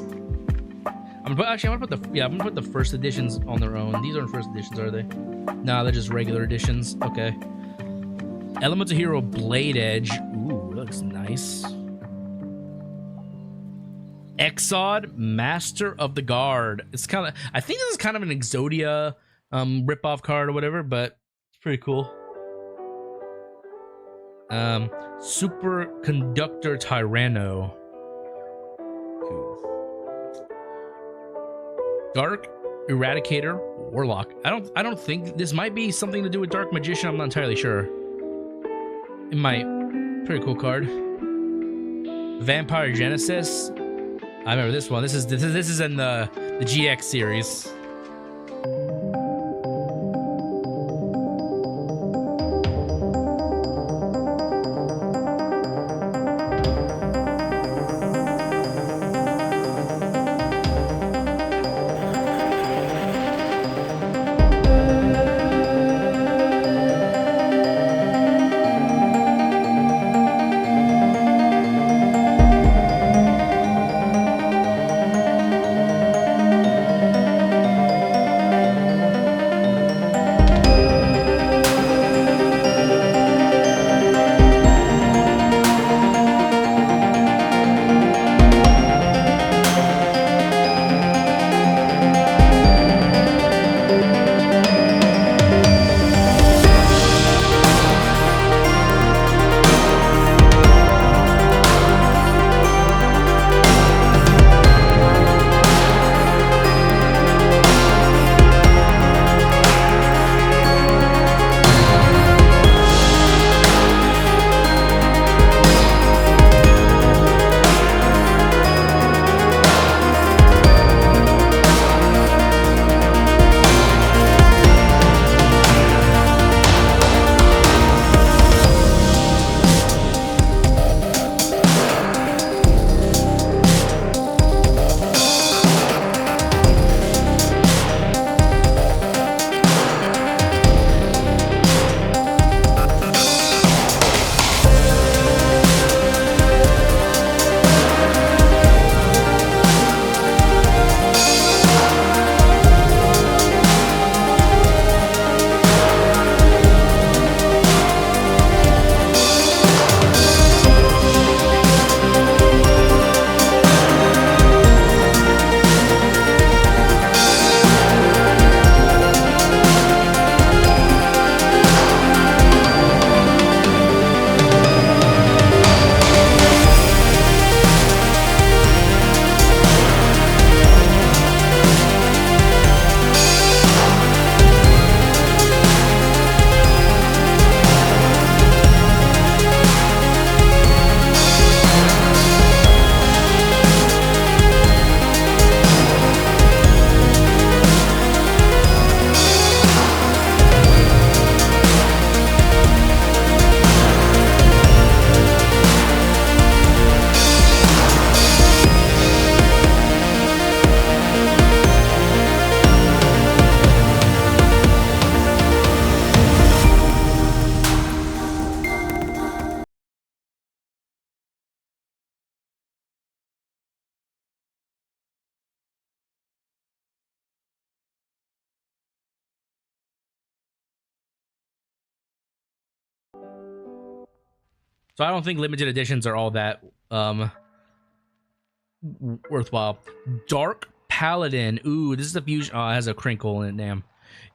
I'm gonna put the first editions on their own. These aren't first editions, are they? Nah, they're just regular editions. Okay. Elemental Hero Blade Edge. Ooh, looks nice. Exod, Master of the Guard. It's kind of, I think this is kind of an Exodia rip-off card or whatever, but it's pretty cool. Superconductor Tyranno. Cool. Dark Eradicator Warlock. I don't think this might be something to do with Dark Magician. I'm not entirely sure. It might. Pretty cool card. Vampire Genesis. I remember this one. This is in the GX series. So I don't think limited editions are all that worthwhile. Dark Paladin. Ooh, this is a fusion. Oh, it has a crinkle in it. Damn.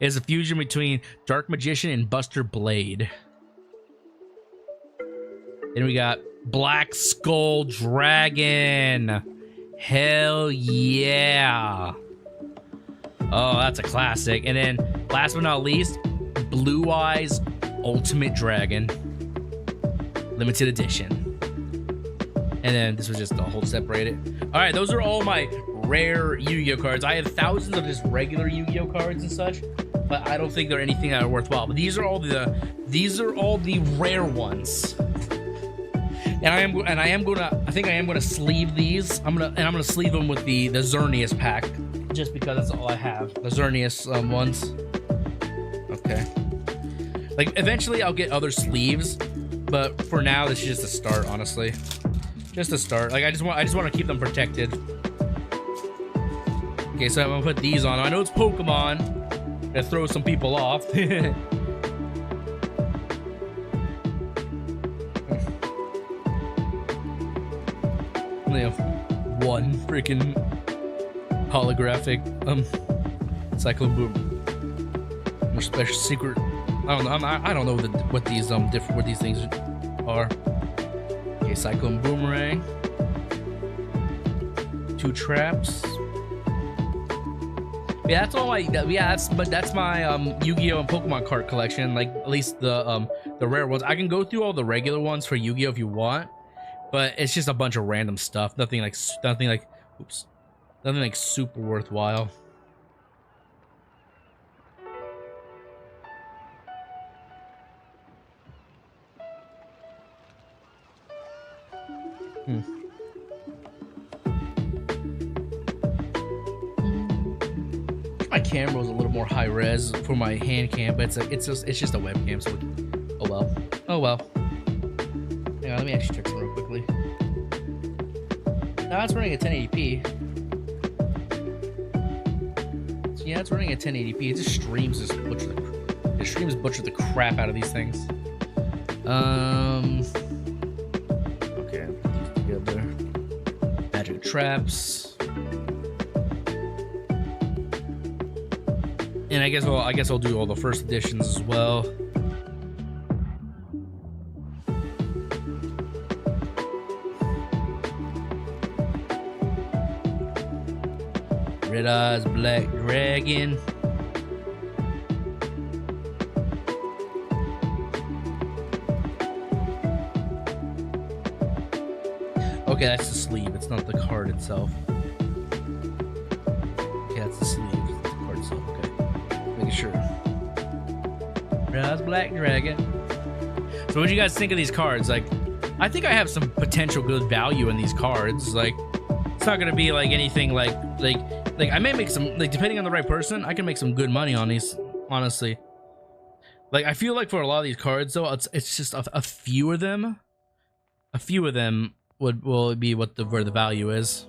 It's a fusion between Dark Magician and Buster Blade. Then we got Black Skull Dragon. Hell yeah. Oh, that's a classic. And then, last but not least, Blue Eyes Ultimate Dragon. Limited edition. And then this was just the whole separated. All right, those are all my rare Yu-Gi-Oh cards. I have thousands of just regular Yu-Gi-Oh cards and such, but I don't think they're anything that are worthwhile. But these are all the rare ones. And I think I am gonna sleeve these. I'm gonna sleeve them with the Xerneas pack just because that's all I have. The Xerneas ones. Okay. Like eventually I'll get other sleeves, but for now this is just a start, honestly. Just a start. Like I just want to keep them protected. Okay, so I'm gonna put these on. I know it's Pokemon. Gonna throw some people off. Only have one freaking holographic Cyclone Boom. Or special secret. I don't know. I don't know what these what these things are. Okay, Cyclone Boomerang. 2 traps. Yeah, that's all my that's my Yu-Gi-Oh and Pokemon card collection. Like at least the rare ones. I can go through all the regular ones for Yu-Gi-Oh if you want, but it's just a bunch of random stuff. Nothing like oops. Nothing like super worthwhile. My camera was a little more high res for my hand cam, but it's just a webcam, so oh well. Yeah, let me actually check some real quickly. Now it's running at 1080p. So yeah, it's running at 1080p. It just streams butcher the crap out of these things. Okay, put these together. Magic traps. And I guess I'll do all the first editions as well. Red Eyes Black Dragon. Okay, that's the sleeve. It's not the card itself. Okay, that's the sleeve. It's the card itself. Okay. Making sure. Red Eyes Black Dragon. So what do you guys think of these cards? Like, I think I have some potential good value in these cards. Like, it's not gonna be like anything like I may make some, like, depending on the right person, I can make some good money on these, honestly. Like, I feel like for a lot of these cards, though, it's just a few of them. A few of them will be where the value is.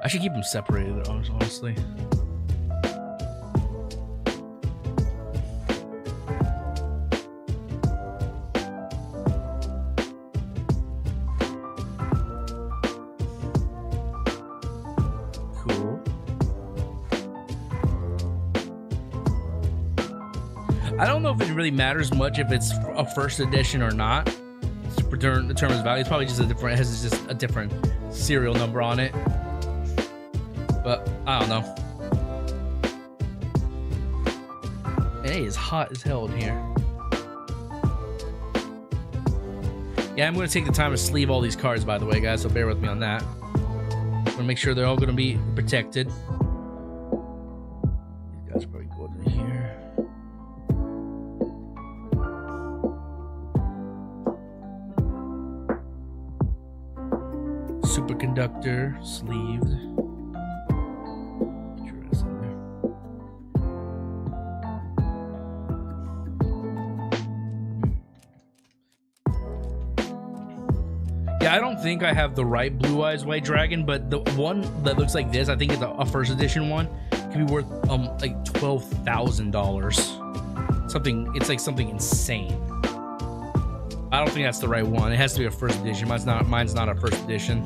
I should keep them separated, honestly. Cool. I don't know if it really matters much if it's a first edition or not. To determine value, it's probably just has just a different serial number on it. But I don't know. It is hot as hell in here. Yeah, I'm gonna take the time to sleeve all these cards, by the way, guys, so bear with me on that. I'm gonna make sure they're all gonna be protected. These guys are probably going in here. Superconductor, sleeved. Yeah, I don't think I have the right Blue Eyes White Dragon, but the one that looks like this, I think it's a first edition one, can be worth like $12,000. It's like something insane. I don't think that's the right one. It has to be a first edition. Mine's not a first edition.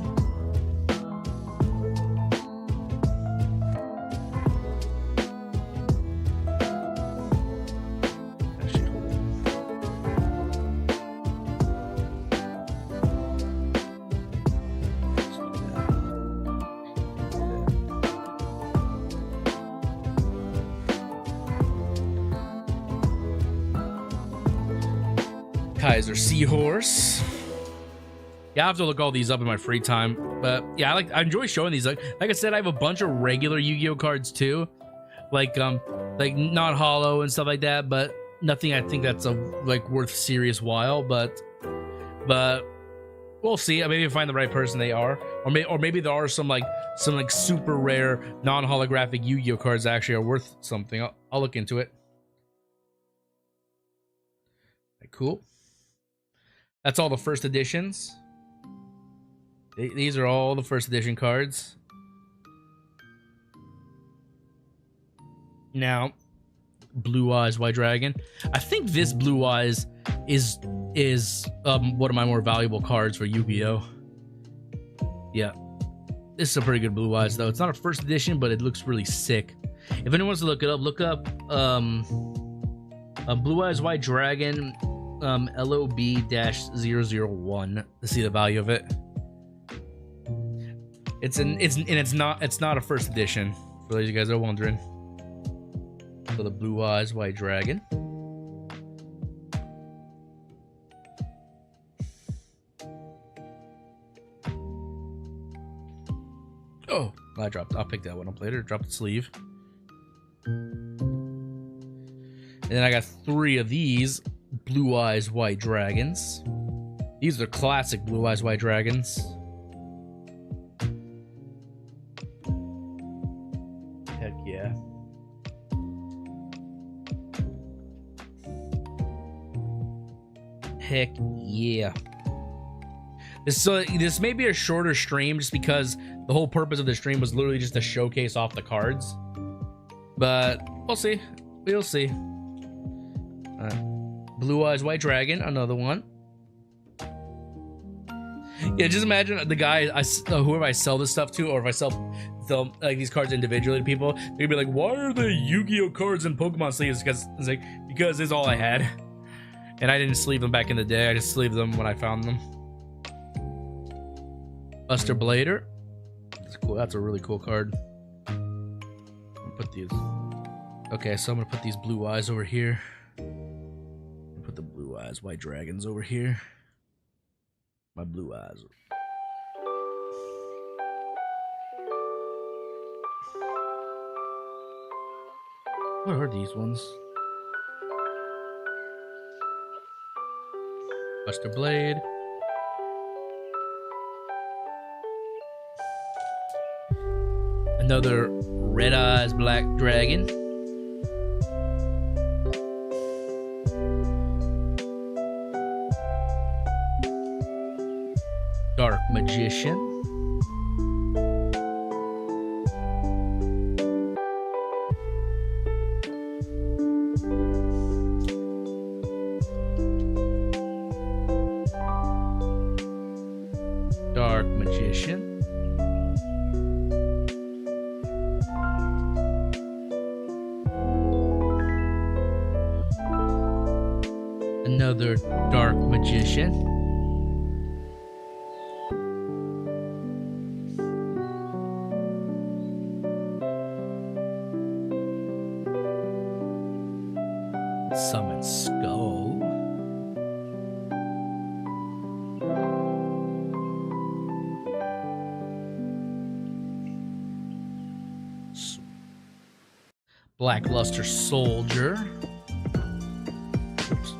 Kaiser Seahorse. Yeah, I have to look all these up in my free time. But yeah, I enjoy showing these. Like I said, I have a bunch of regular Yu-Gi-Oh cards too, like not hollow and stuff like that. But nothing I think that's worth serious while. But we'll see. Maybe if I find the right person, they are, or maybe there are some super rare non-holographic Yu-Gi-Oh cards that actually are worth something. I'll look into it. Right, cool. That's all the first editions. These are all the first edition cards. Now, Blue Eyes White Dragon. I think this Blue Eyes is one of my more valuable cards for Yu-Gi-Oh. Yeah, this is a pretty good Blue Eyes though. It's not a first edition, but it looks really sick. If anyone wants to look it up, look up Blue Eyes White Dragon LOB-001 to see the value of it. It's not a first edition, for those of you guys that are wondering. So the Blue Eyes White Dragon. Oh, I dropped. I'll pick that one up later. Drop the sleeve. And then I got 3 of these Blue Eyes White Dragons. These are classic Blue Eyes White Dragons. Heck yeah. Heck yeah. This may be a shorter stream just because the whole purpose of the stream was literally just to showcase off the cards. But we'll see. We'll see. Blue Eyes White Dragon, another one. Yeah, just imagine the guy, whoever I sell this stuff to, or if I sell these cards individually to people, they're gonna be like, "Why are the Yu-Gi-Oh cards and Pokemon sleeves?" Because it's all I had, and I didn't sleeve them back in the day. I just sleeved them when I found them. Buster Blader. That's cool. That's a really cool card. I'll put these. Okay, so I'm gonna put these Blue Eyes over here. Put the Blue Eyes White Dragons over here. My Blue Eyes. What are these ones? Buster Blade. Another Red Eyes Black Dragon. Dark Magician. Dark Magician. Another Dark Magician. Summon Skull. Blackluster Soldier. Oops.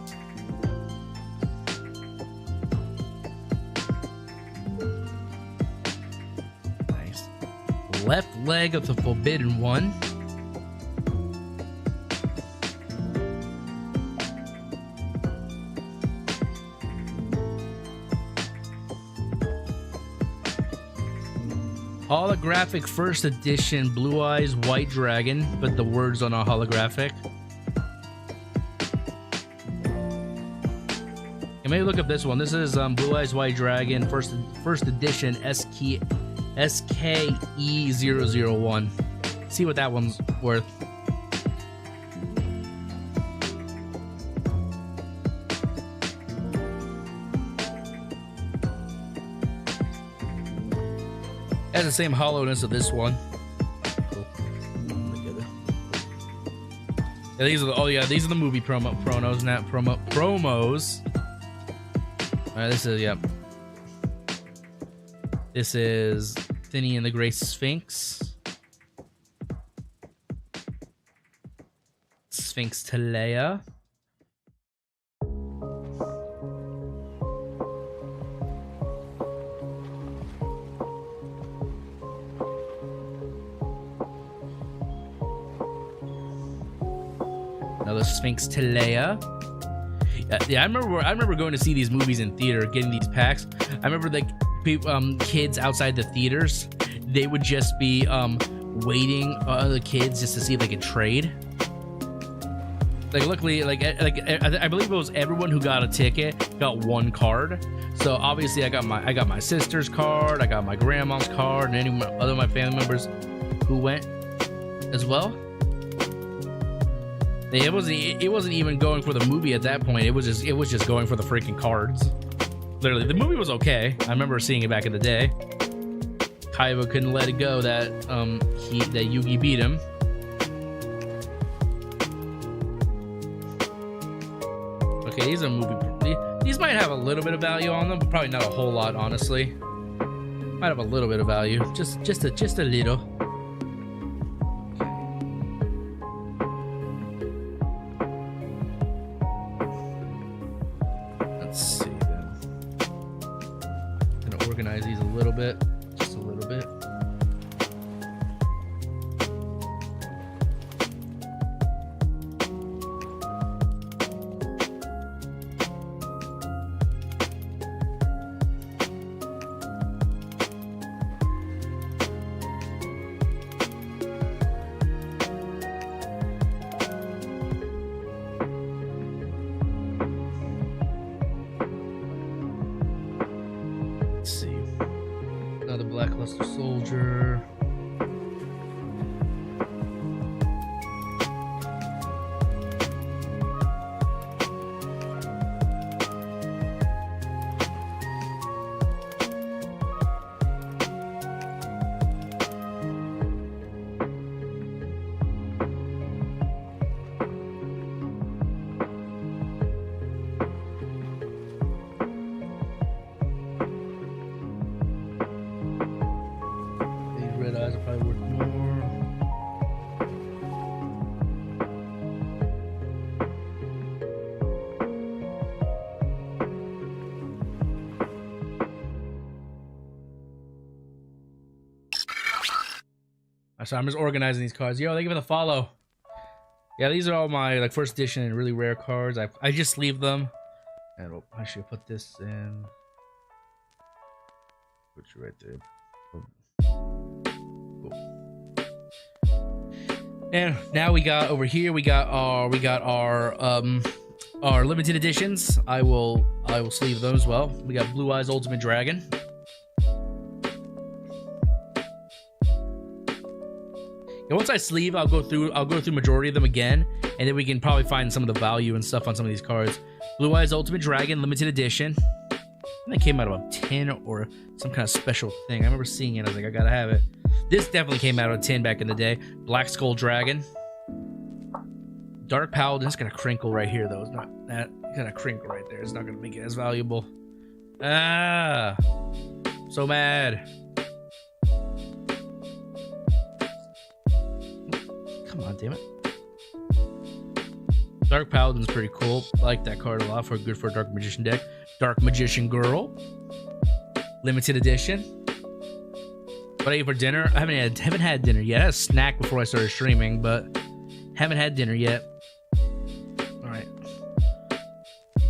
Nice. Left leg of the Forbidden One. Holographic first edition Blue Eyes White Dragon, but the words on a holographic. And maybe look up this one. This is Blue Eyes White Dragon first edition SKE001. See what that one's worth. Has the same hollowness of this one. Yeah, these are the, these are the movie promos, not promos. All right, this is, yep. This is Thinny and the Grey Sphinx. Sphinx Talea. Another Sphinx Talea. Yeah, I remember going to see these movies in theater, getting these packs. I remember the kids outside the theaters, they would just be waiting other kids just to see if they could trade. Like, luckily, I believe it was everyone who got a ticket got one card. So obviously, I got my sister's card, I got my grandma's card, and any other of my family members who went as well. It wasn't even going for the movie at that point. It was just going for the freaking cards. Literally, the movie was okay. I remember seeing it back in the day. Kaiba couldn't let it go that that Yugi beat him. Okay, these are movie. These might have a little bit of value on them, but probably not a whole lot, honestly. Might have a little bit of value, just a little. Let's see then. Gonna organize these a little bit, just a little bit. Lackluster Soldier. Red eyes are probably worth more. So I'm just organizing these cards. Yo, thank you for the follow. Yeah, these are all my first edition and really rare cards. I just sleeve them, and I should put this in. Put you right there. And now we got over here. We got our limited editions. I will sleeve them as well. We got Blue Eyes Ultimate Dragon. And once I sleeve, I'll go through majority of them again, and then we can probably find some of the value and stuff on some of these cards. Blue Eyes Ultimate Dragon limited edition. I think it came out of a tin or some kind of special thing. I remember seeing it. I was like, I gotta have it. This definitely came out of a tin back in the day. Black Skull Dragon. Dark Paladin. It's gonna crinkle right here, though. It's not that. It's gonna crinkle right there. It's not gonna make it as valuable. Ah, so mad. Come on, damn it. Dark Paladin's pretty cool. I like that card a lot. Good for a Dark Magician deck. Dark Magician Girl. Limited edition. What I ate for dinner? I haven't had dinner yet. I had a snack before I started streaming, but haven't had dinner yet. Alright.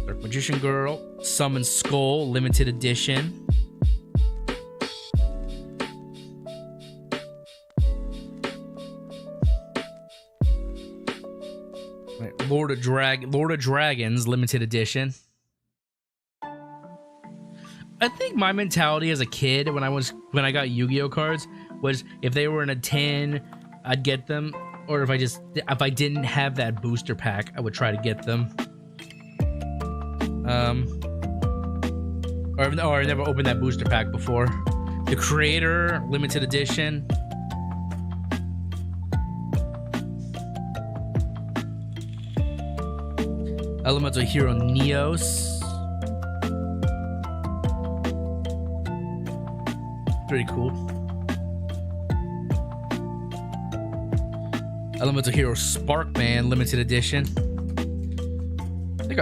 Dark Magician Girl. Summon Skull. Limited edition. Right. Lord of Dragons. Limited edition. I think my mentality as a kid when I got Yu-Gi-Oh cards was if they were in a tin, I'd get them, or if I didn't have that booster pack, I would try to get them. Or I never opened that booster pack before. The Creator limited edition. Elemental Hero Neos. Pretty cool. Elemental Hero Sparkman limited edition.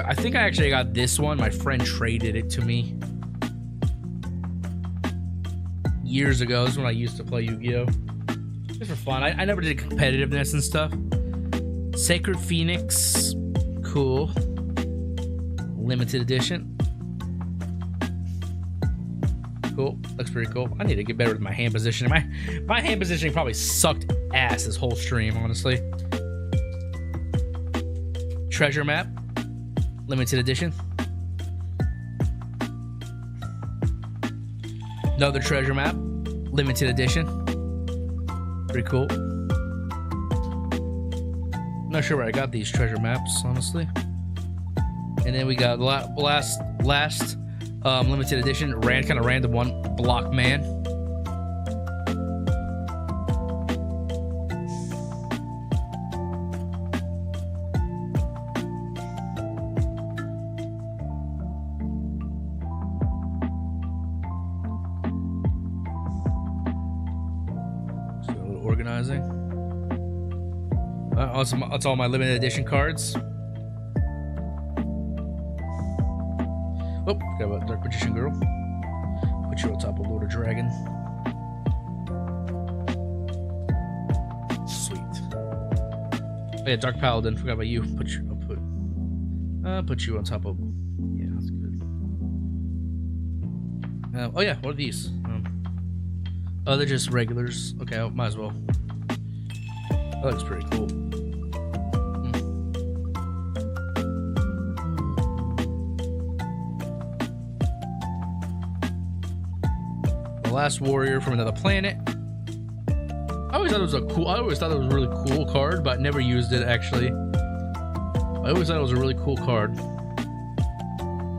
I think I actually got this one. My friend traded it to me years ago. This is when I used to play Yu-Gi-Oh! Just for fun. I never did competitiveness and stuff. Sacred Phoenix. Cool. Limited edition. Cool. Looks pretty cool. I need to get better with my hand positioning. My hand positioning probably sucked ass this whole stream, honestly. Treasure Map. Limited edition. Another treasure map. Limited edition. Pretty cool. Not sure where I got these treasure maps, honestly. And then we got last limited edition, kind of random one, Block Man. So a little organizing. That's all my limited edition cards. Oh, forgot about Dark Magician Girl. Put you on top of Lord of Dragon. Sweet. Oh yeah, Dark Paladin. Forgot about you. Put you on top of. Yeah, that's good. Oh yeah, what are these? Oh, they're just regulars. Okay, I might as well. That looks pretty cool. Last Warrior from Another Planet. I always thought it was a really cool card, but never used it actually. I always thought it was a really cool card.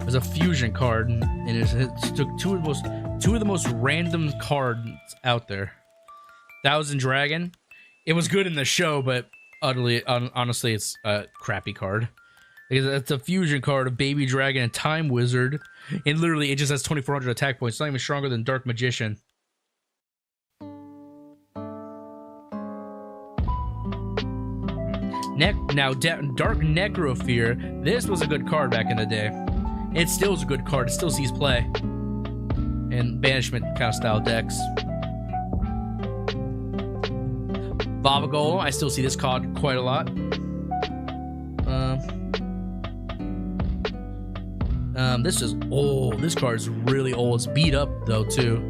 It's a fusion card, and it's two of the most random cards out there. Thousand Dragon. It was good in the show, but honestly, it's a crappy card. Because it's a fusion card of Baby Dragon and Time Wizard. And literally, it just has 2,400 attack points. It's not even stronger than Dark Magician. Dark Necrofear. This was a good card back in the day. It still is a good card. It still sees play. In Banishment kind of style decks. Baba Golem. I still see this card quite a lot. This is old. This card is really old. It's beat up though too.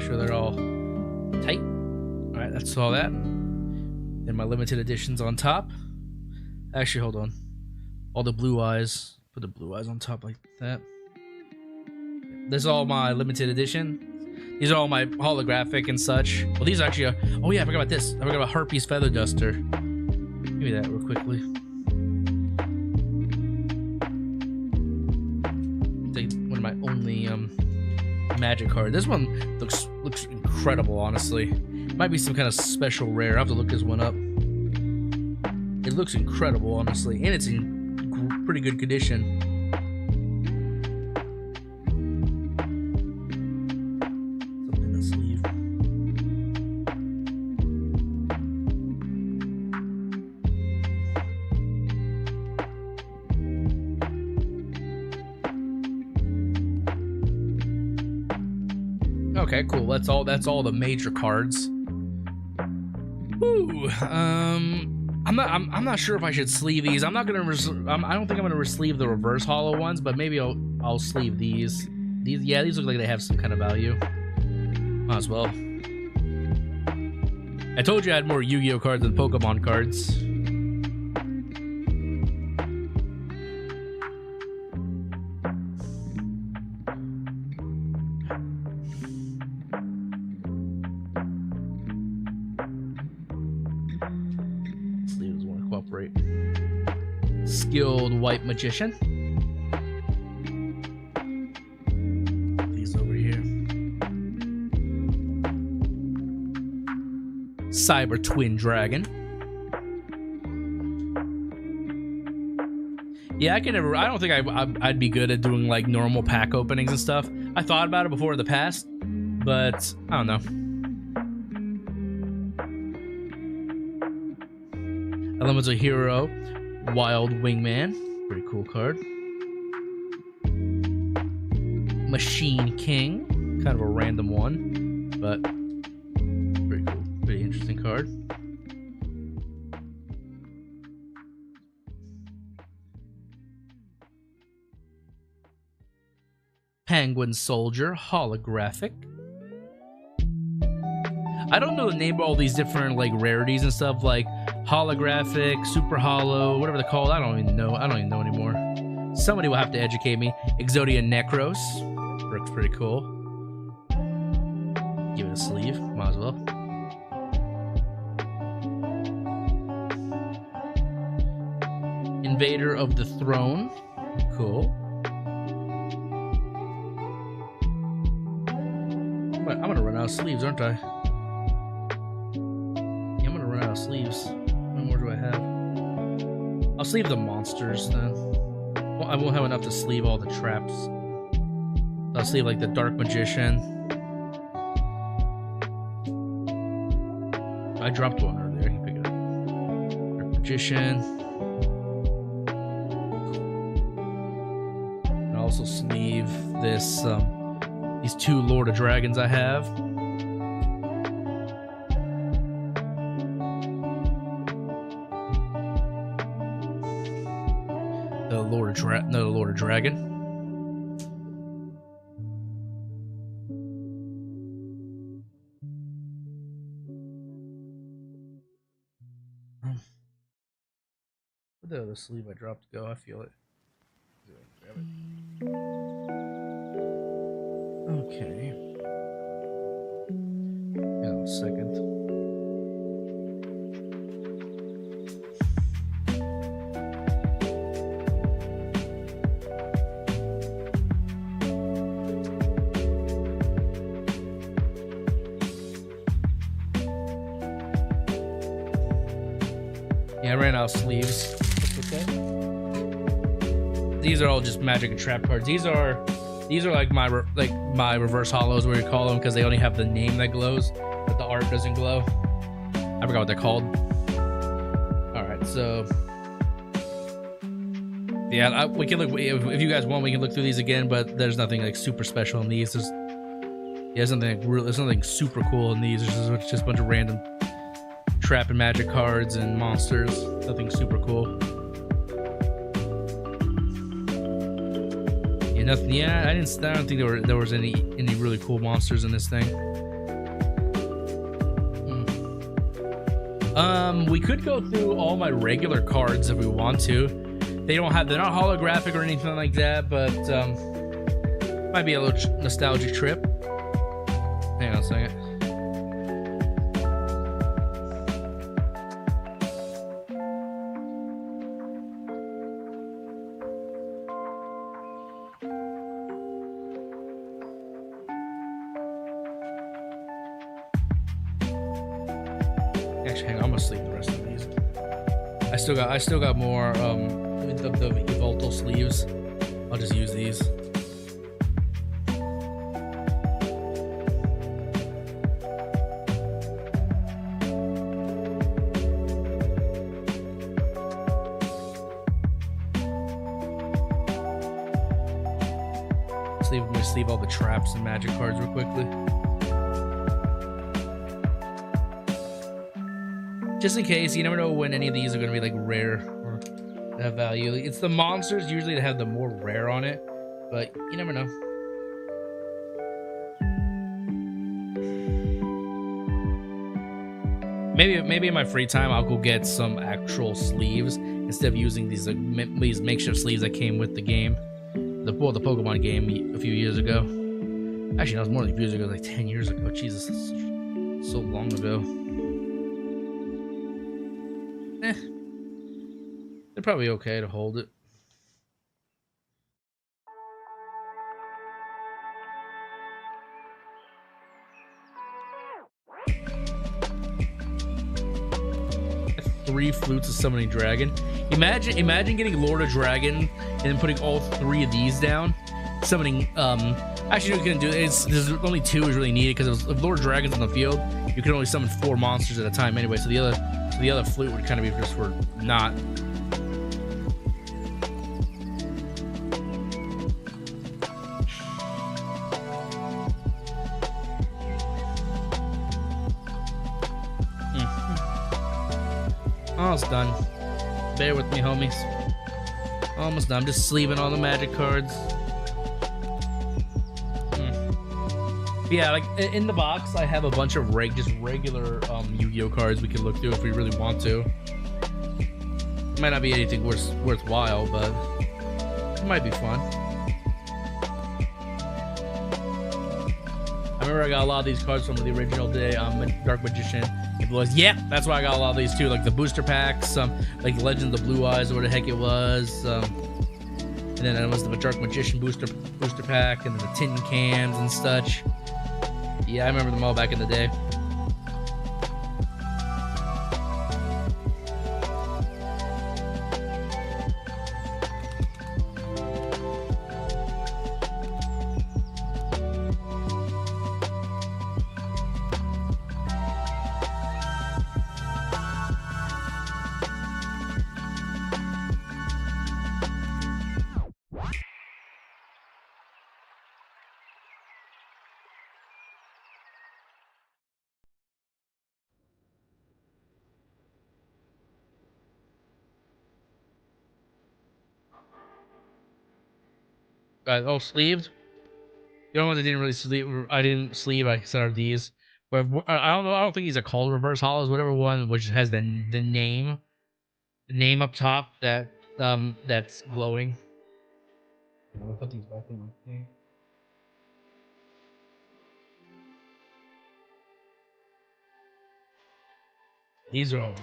Sure they're all tight. All right, that's all that. Then my limited editions on top. Actually, hold on. All the blue eyes. Put the blue eyes on top like that. This is all my limited edition. These are all my holographic and such. Well, these are actually. Oh yeah, I forgot about this. I forgot about Harpy's Feather Duster. Give me that real quickly. Take one of my only magic card. This one looks incredible, honestly. Might be some kind of special rare. I have to look this one up. It looks incredible, honestly, and it's in pretty good condition. Something in the sleeve. Okay, cool. That's all the major cards. Ooh, I'm not sure if I should sleeve these. I don't think I'm gonna sleeve the reverse hollow ones, but maybe I'll sleeve these. These look like they have some kind of value. Might as well. I told you I had more Yu-Gi-Oh cards than Pokemon cards. Sleeves want to cooperate. Skilled White Magician. These over here. Cyber Twin Dragon. Yeah, I don't think I'd be good at doing like normal pack openings and stuff. I thought about it before in the past, but I don't know. Elemental Hero, Wild Wingman, pretty cool card. Machine King, kind of a random one, but pretty cool, pretty interesting card. Penguin Soldier, holographic. I don't know the name of all these different like rarities and stuff, like holographic, super hollow, whatever they're called. I don't even know anymore. Somebody will have to educate me. Exodia Necros, looks pretty cool. Give it a sleeve, might as well. Invader of the Throne, cool. I'm gonna run out of sleeves, aren't I? Yeah, I'm gonna run out of sleeves. How many more do I have? I'll sleeve the monsters then. Well, I won't have enough to sleeve all the traps. I'll sleeve like the Dark Magician. I dropped one earlier. You can pick it up. Dark Magician. And I'll also sleeve this. These two Lord of Dragons I have. The Lord of Dragon. Where'd the other sleeve I dropped go? I feel it. Grab it. Okay. Hang on a second. Yeah, I ran out of sleeves. That's okay. These are all just magic and trap cards. These are like my reverse hollows, where you call them, because they only have the name that glows, but the art doesn't glow. I forgot what they're called. All right, so yeah, we can look if you guys want. We can look through these again, but there's nothing like super special in these. There's nothing super cool in these. There's just a bunch of random trap and magic cards and monsters. Nothing super cool. Nothing. Yeah, I don't think there was any really cool monsters in this thing. We could go through all my regular cards if we want to. They're not holographic or anything like that, but might be a little nostalgic trip. Hang on a second. Actually, hang on, I'm gonna sleeve the rest of these. I still got more the Evoltal sleeves. I'll just use these. Sleeve all the traps and magic cards real quickly. Just in case, you never know when any of these are going to be like rare or have value. It's the monsters usually that have the more rare on it, but you never know. maybe in my free time I'll go get some actual sleeves instead of using these these makeshift sleeves that came with the game, the Pokemon game a few years ago. Actually, that was more than a few years ago, like 10 years ago. Jesus, that's so long ago. They're probably okay to hold it. Three flutes of summoning dragon. Imagine getting Lord of Dragon and then putting all three of these down. Summoning, actually, what you can do is there's only two is really needed because if Lord of Dragon's on the field, you can only summon 4 monsters at a time anyway. So the other flute would kind of be just for not. Almost done. Bear with me, homies. Almost done. I'm just sleeving all the magic cards. Yeah, like in the box, I have a bunch of regular Yu-Gi-Oh cards we can look through if we really want to. It might not be anything worthwhile, but it might be fun. I remember I got a lot of these cards from the original day. Dark Magician. Yeah, that's why I got a lot of these too, like the booster packs, like Legend of the Blue Eyes or what the heck it was, and then it was the Dark Magician booster pack, and then the tin cans and such. Yeah, I remember them all back in the day. Oh, sleeved. The only ones I didn't really sleeve, I said are these. But I don't know. I don't think these are called reverse hollows. Whatever one, which has the name up top that's glowing. I'll put these back in my thing. These are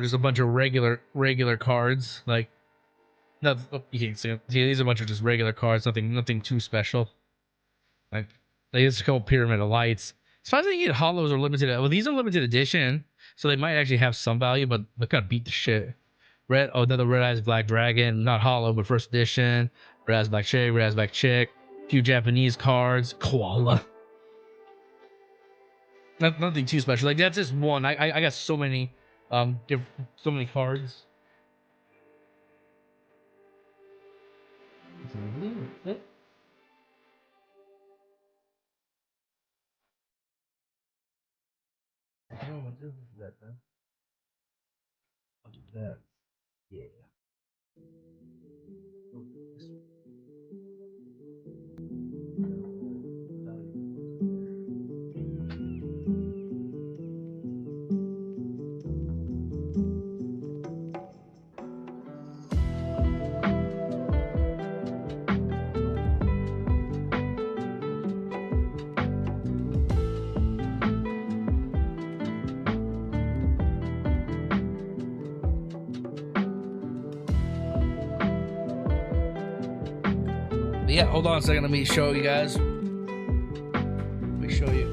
just a bunch of regular cards. Like, no, you can't see them. See, these are a bunch of just regular cards. Nothing too special. Like just a couple Pyramid of Lights. As far as you get hollows or limited, well, these are limited edition, so they might actually have some value, but they're gonna beat the shit. Another Red Eyes Black Dragon, not hollow, but first edition. Red Eyes Black Chick, Red Eyes Black Chick. A few Japanese cards, Koala. Nothing too special. Like that's just one. I got so many, so many cards. I'll do that. Yeah. But yeah, hold on a second. Let me show you guys. Let me show you.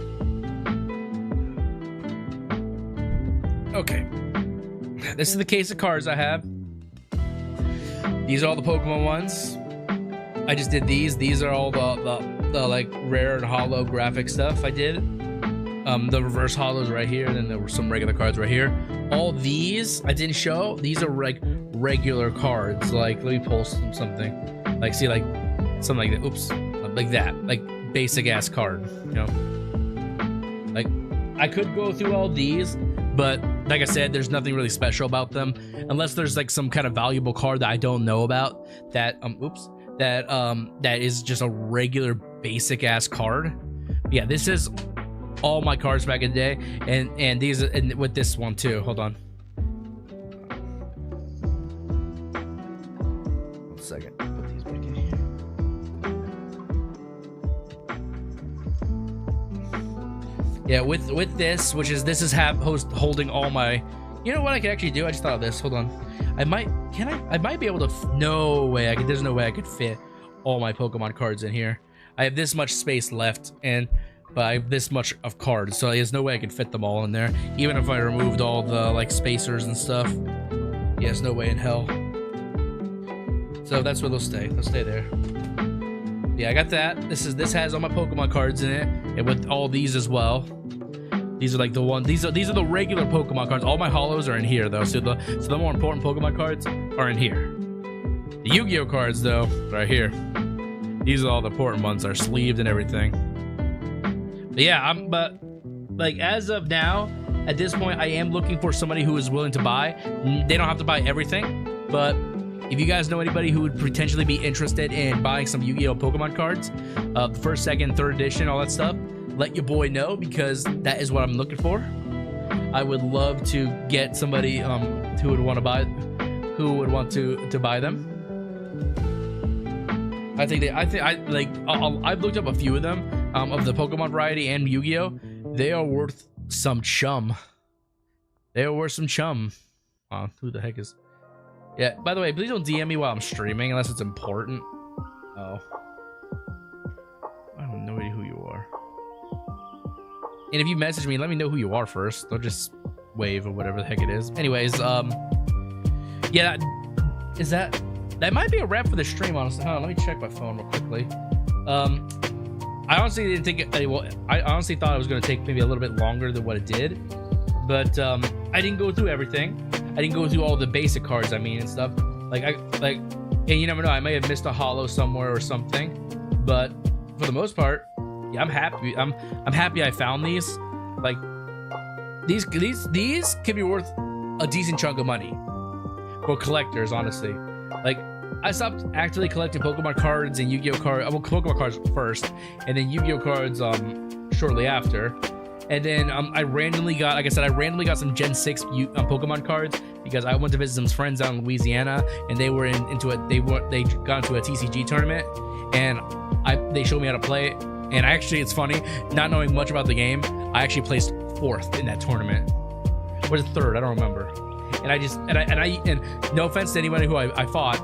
Okay. This is the case of cards I have. These are all the Pokemon ones. I just did these. These are all the like rare and hollow graphic stuff I did. The reverse hollows right here, and then there were some regular cards right here. All these I didn't show. These are like regular cards. Like, let me pull something. Like, see, like something like that. Oops, like that. Like basic ass card. You know, like I could go through all these, but like I said, there's nothing really special about them unless there's like some kind of valuable card that I don't know about. That that is just a regular basic ass card. Yeah, this is all my cards back in the day, and these, and with this one too. Hold on. 1 second. Put these back in here. Yeah, with this, which is holding all my. You know what I could actually do? I just thought of this. Hold on. I might be able to. No way. There's no way I could fit all my Pokemon cards in here. I have this much space left, but I have this much of cards, so there's no way I can fit them all in there. Even if I removed all the like spacers and stuff. Yeah, there's no way in hell. So that's where they'll stay. They'll stay there. Yeah, I got that. This has all my Pokemon cards in it, and with all these as well. These are like the one. These are the regular Pokemon cards. All my holos are in here though. So the more important Pokemon cards are in here. The Yu-Gi-Oh cards though, right here. These are all the important ones. Are sleeved and everything. But yeah, but like as of now, at this point, I am looking for somebody who is willing to buy. They don't have to buy everything, but if you guys know anybody who would potentially be interested in buying some Yu-Gi-Oh Pokemon cards, the first, second, third edition, all that stuff, let your boy know, because that is what I'm looking for. I would love to get somebody who would want to buy them. I've looked up a few of them of the Pokemon variety and Yu-Gi-Oh. They are worth some chum. They are worth some chum. Who the heck is? Yeah. By the way, please don't DM me while I'm streaming unless it's important. Oh, I have no idea who you are. And if you message me, let me know who you are first. Don't just wave or whatever the heck it is. Anyways, yeah, that might be a wrap for the stream, honestly. Hold on, let me check my phone real quickly. I honestly didn't think I honestly thought it was going to take maybe a little bit longer than what it did, but I didn't go through everything. I didn't go through all the basic cards, I mean, and stuff. And you never know, I may have missed a holo somewhere or something, but for the most part, yeah, I'm happy. I'm happy I found these. Like these could be worth a decent chunk of money for collectors, honestly. Like I stopped actively collecting Pokemon cards and Yu-Gi-Oh cards. Well, Pokemon cards first, and then Yu-Gi-Oh cards shortly after. And then I randomly got, like I said, some Gen 6 Pokemon cards because I went to visit some friends out in Louisiana, and they were they got into a TCG tournament, and they showed me how to play it. And actually, it's funny, not knowing much about the game, I actually placed 4th in that tournament. Or was it 3rd? I don't remember. And no offense to anybody who I fought,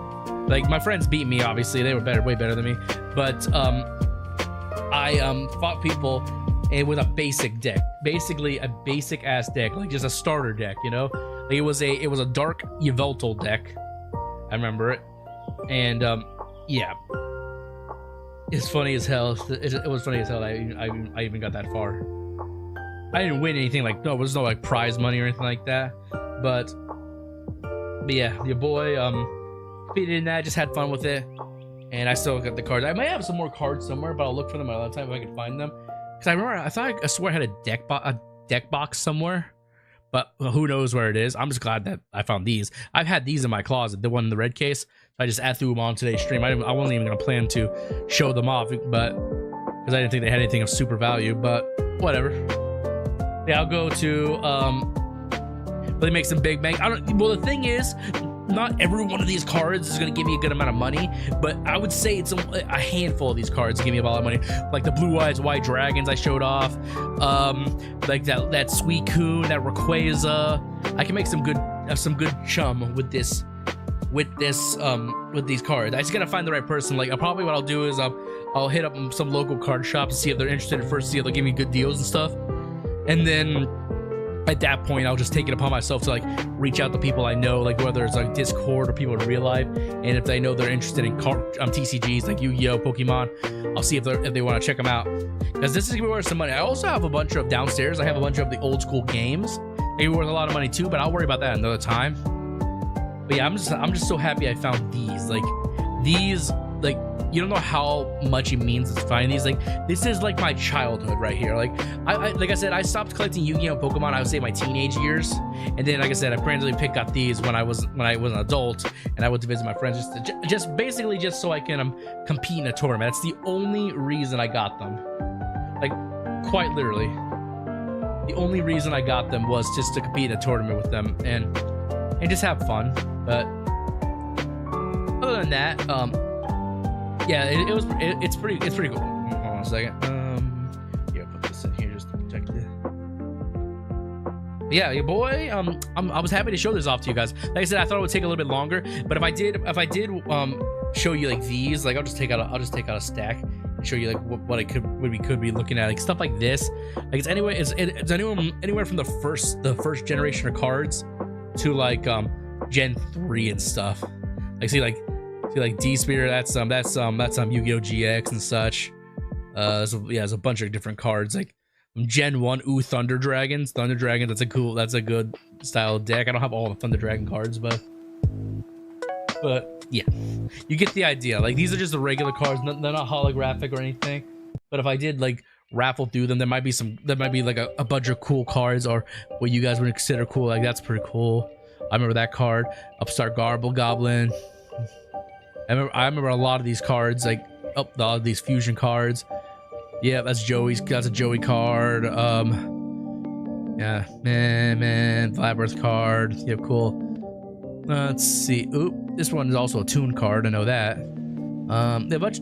like my friends beat me. Obviously, they were way better than me. But I fought people with a basic deck, basically a basic ass deck, like just a starter deck. You know, like it was a dark Yveltal deck. I remember it, and yeah. It's funny as hell. It was funny as hell. I even got that far. I didn't win anything, like there was no like prize money or anything like that. But yeah, your boy competed in that. Just had fun with it, and I still got the cards. I might have some more cards somewhere, but I'll look for them another time if I can find them. Because I remember, I swear I had a deck box somewhere, but who knows where it is. I'm just glad that I found these. I've had these in my closet, the one in the red case. I just threw them on today's stream. I wasn't even gonna plan to show them off, but because I didn't think they had anything of super value. But whatever. Yeah, I'll go to really make some big bang. Well, the thing is, not every one of these cards is gonna give me a good amount of money, but I would say it's a handful of these cards give me a lot of money. Like the Blue Eyes White Dragons I showed off, like that Suicune, that Rayquaza. I can make some good chum with this. With these cards. I just gotta find the right person. Like probably what I'll do is I'll hit up some local card shops and see if they're interested first, see if they'll give me good deals and stuff, and then at that point I'll just take it upon myself to like reach out to people I know, like whether it's like Discord or people in real life, and if they know they're interested in TCGs like Yu-Gi-Oh, Pokemon, I'll see if they want to check them out, because this is gonna be worth some money. I also have a bunch of downstairs. I have a bunch of the old school games. They're worth a lot of money too, but I'll worry about that another time. But yeah, I'm just so happy I found these. Like these, like you don't know how much it means to find these. Like this is like my childhood right here. Like like I said, I stopped collecting Yu-Gi-Oh Pokemon, I would say my teenage years, and then like I said, I randomly picked up these when I was an adult, and I went to visit my friends just basically just so I can compete in a tournament. That's the only reason I got them. Like quite literally. The only reason I got them was just to compete in a tournament with them and just have fun. But other than that, yeah, it's pretty cool. Hold on a second. Yeah, put this in here just to protect it. Yeah, your boy. I was happy to show this off to you guys. Like I said, I thought it would take a little bit longer, but if I did show you like these, like I'll just take out a stack and show you like what we could be looking at, like stuff like this. Like it's anywhere from the first generation of cards to like Gen 3 and stuff. Like see like D-Spear, that's Yu-Gi-Oh! GX and such. There's a bunch of different cards. Like Gen 1, Thunder Dragons. That's a good style deck. I don't have all the Thunder Dragon cards, but yeah, you get the idea. Like these are just the regular cards, they're not holographic or anything. But if I did like raffle through them, there might be like a bunch of cool cards, or what you guys would consider cool. Like that's pretty cool. I remember that card, Upstart Garble Goblin. I remember a lot of these cards, like all these fusion cards. Yeah, that's Joey's. That's a Joey card. Yeah, man, Labyrinth card. Yeah, cool. Let's see. Oop, this one is also a Toon card. I know that.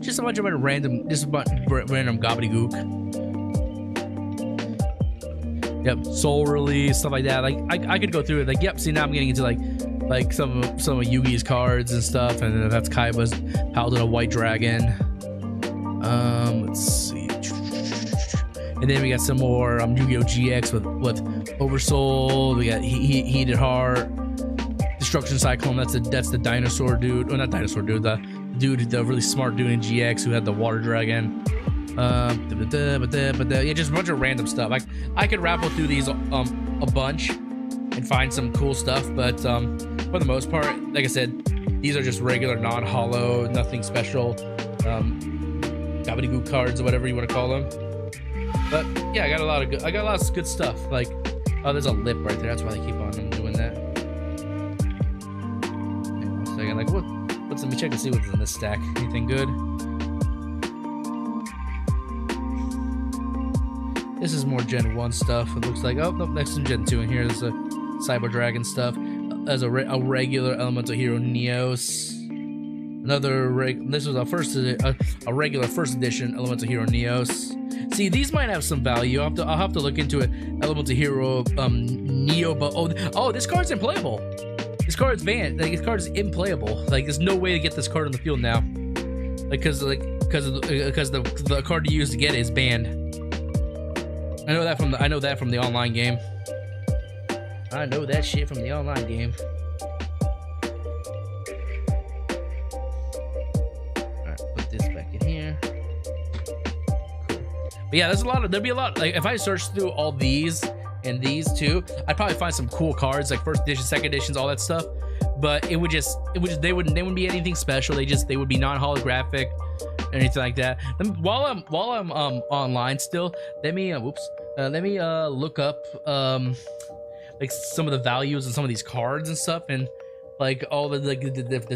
Just a bunch of random gobbledygook. Yep, Soul Release, stuff like that. Like I could go through it. Like, yep. See, now I'm getting into like some of Yugi's cards and stuff, and that's Kaiba's Paladin of White Dragon. Let's see. And then we got some more Yu-Gi-Oh! GX with Oversoul. We got Heated Heart, Destruction Cyclone. That's the dinosaur dude. Oh, not dinosaur dude. The really smart dude in GX who had the Water Dragon. Yeah, just a bunch of random stuff. I could raffle through these a bunch and find some cool stuff, but for the most part, like I said, these are just regular non-holo, nothing special, gobbledygook cards or whatever you want to call them. But yeah, I got a lot of good stuff. Like, oh, there's a lip right there. That's why they keep on doing that. Hang on a second. Like, let me check and see what's in this stack. Anything good? This is more Gen 1 stuff. It looks like. Oh, no, next is Gen 2 in here. There's a Cyber Dragon stuff. There's a regular Elemental Hero Neos. This was a regular first edition Elemental Hero Neos. See, these might have some value. I'll have to look into it. Elemental Hero Neo, but oh, this card's unplayable. This card's banned. Like, this card's implayable. Like, there's no way to get this card on the field now. Because the card you use to get it is banned. I know that from the online game. I know that shit from the online game. Alright, put this back in here. Cool. But yeah, there'll be a lot. Like, if I search through all these and these too, I'd probably find some cool cards, like first edition, second editions, all that stuff. But they wouldn't be anything special. They would be non-holographic, anything like that. While I'm online still, let me look up like some of the values and some of these cards and stuff, and like all the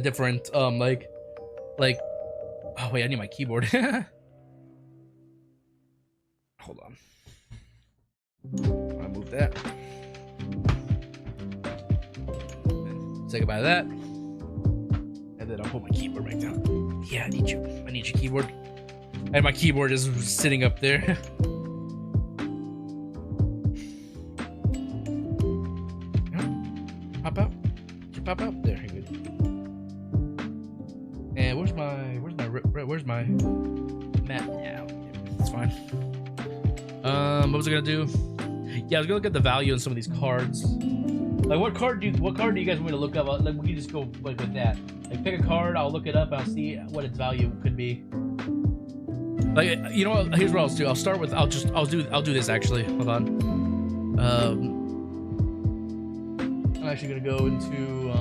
different like oh wait, I need my keyboard. Hold on, I move that. Say goodbye to that, and then I'll put my keyboard back down. Yeah, I need your keyboard. And my keyboard is sitting up there. Pop out there. Good. And where's my map now? That's fine. What was I gonna do? Yeah, I was gonna look at the value in some of these cards. Like, what card do you guys want me to look up? Like, we can just go like with that. Like, pick a card, I'll look it up, and I'll see what its value could be. Like, you know what? Here's what I'll do. I'll start with. I'll do this actually. Hold on. I'm actually gonna go into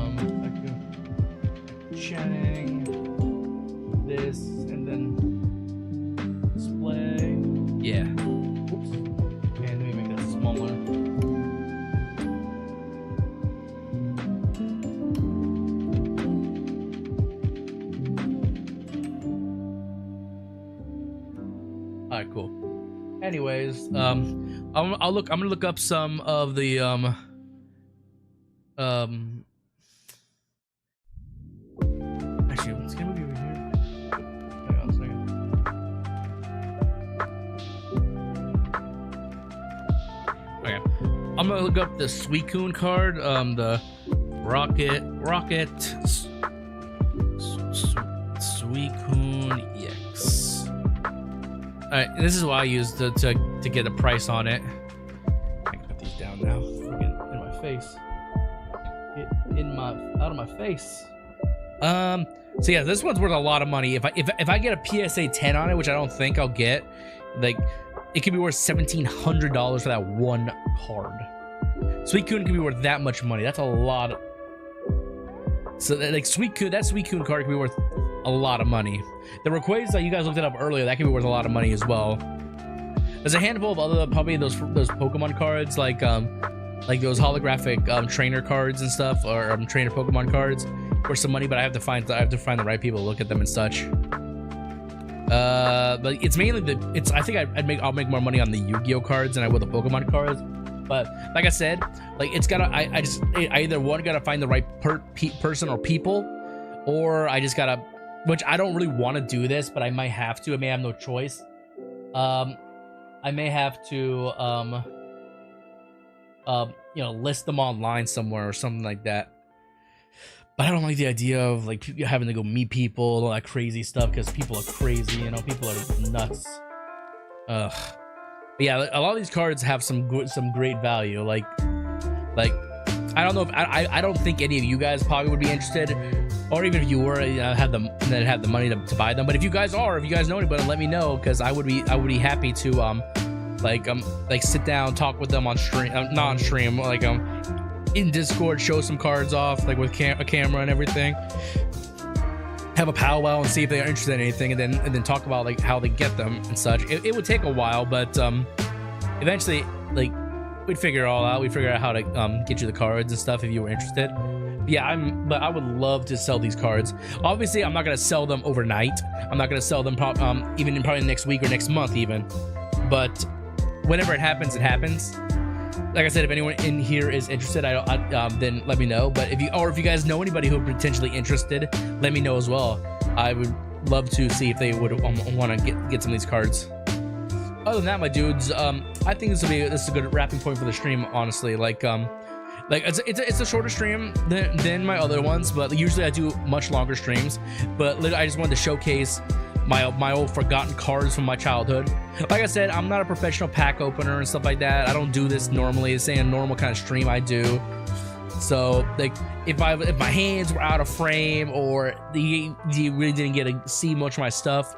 chatting this and then display. Yeah. Oops. And let me make that smaller. All right, cool. anyways, I'm gonna look up some of the actually, let's get a movie over here. Hang on a second. Okay, I'm gonna look up the Suicune card, the Rocket Suicune EX. All right, this is what I use to get a price on it. I can put these down now. Get in my face. Get out of my face. So yeah, this one's worth a lot of money. If I get a PSA 10 on it, which I don't think I'll get, like it could be worth $1,700 for that one card. Suicune could be worth that much money. That's a lot of, so like that Suicune card could be worth a lot of money. The Rayquaza that you guys looked it up earlier, that could be worth a lot of money as well. There's a handful of other, probably those Pokemon cards, like those holographic trainer cards and stuff, or trainer Pokemon cards for some money, but I have to find the right people to look at them and such. But it's mainly I think I'll make more money on the Yu-Gi-Oh cards than I will the Pokemon cards. But like I said, like it's gotta, I either gotta find the right person or people, or I just gotta, which I don't really want to do this, but I might have to. I may have no choice. I may have to list them online somewhere or something like that. But I don't like the idea of like having to go meet people and all that crazy stuff, because people are crazy, you know, people are nuts. But yeah, a lot of these cards have some great value. Like I don't know if I don't think any of you guys probably would be interested, or even if you were, had the money to buy them. But if you guys know anybody, let me know, because I would be happy to sit down, talk with them on stream, not on stream, like in Discord, show some cards off, like with a camera and everything, have a powwow and see if they are interested in anything, and then talk about like how they get them and such. It would take a while, but eventually, like, we'd figure it all out. We'd figure out how to get you the cards and stuff if you were interested. Yeah, but I would love to sell these cards. Obviously, I'm not gonna sell them overnight. I'm not gonna sell them even probably next week or next month even. But whenever it happens, it happens. Like I said, if anyone in here is interested, then let me know. But if you guys know anybody who are potentially interested, let me know as well. I would love to see if they would want to get some of these cards. Other than that, my dudes, I think this is a good wrapping point for the stream. Honestly, like it's a shorter stream than my other ones, but usually I do much longer streams. But I just wanted to showcase my old forgotten cards from my childhood. Like I said, I'm not a professional pack opener and stuff like that. I don't do this normally. It's a normal kind of stream I do. So like if my hands were out of frame, or you really didn't get to see much of my stuff,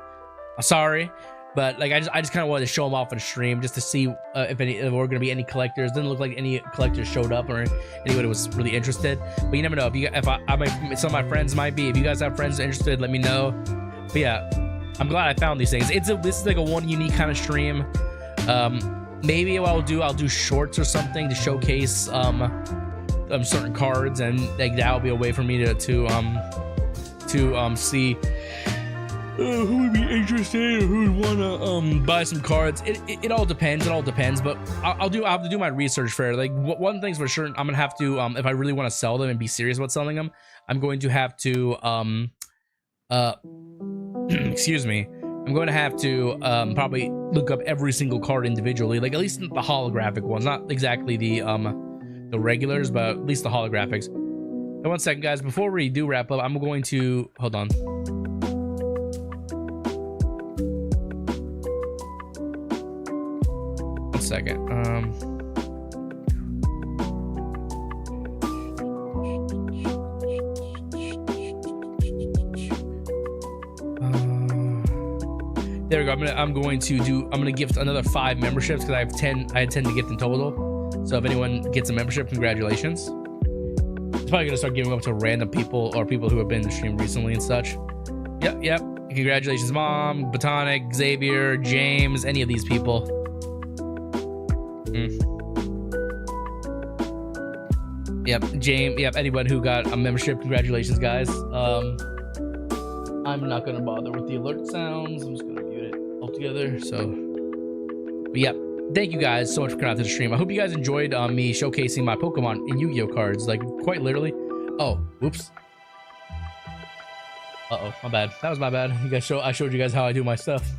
I'm sorry. But like I just kind of wanted to show them off on stream, just to see if there were gonna be any collectors. Didn't look like any collectors showed up or anybody was really interested. But you never know. Some of my friends might be. If you guys have friends interested, let me know. But yeah, I'm glad I found these things. This is like a one unique kind of stream. Maybe what I'll do shorts or something to showcase certain cards, and like that'll be a way for me to see who would be interested or who would want to buy some cards. It all depends. But I'll have to do my research for it. Like one thing's for sure, I'm gonna have to if I really want to sell them and be serious about selling them, I'm going to have to excuse me, I'm going to have to probably look up every single card individually, like at least the holographic ones, not exactly the regulars, but at least the holographics. And 1 second, guys, before we do wrap up, I'm going to hold on. One second. There we go. I'm going to gift another 5 memberships, because I had 10 to gift in total. So if anyone gets a membership, congratulations. It's probably gonna start giving up to random people or people who have been in the stream recently and such. Yep. Congratulations, Mom, Botanic, Xavier, James, any of these people. Yep, James. Yep, anyone who got a membership, congratulations, guys. I'm not gonna bother with the alert sounds. I'm just gonna mute it altogether. So But yeah, thank you guys so much for coming out to the stream. I hope you guys enjoyed me showcasing my Pokemon and Yu-Gi-Oh cards, like quite literally. Oh, whoops. Uh-oh, my bad. That was my bad. I showed you guys how I do my stuff.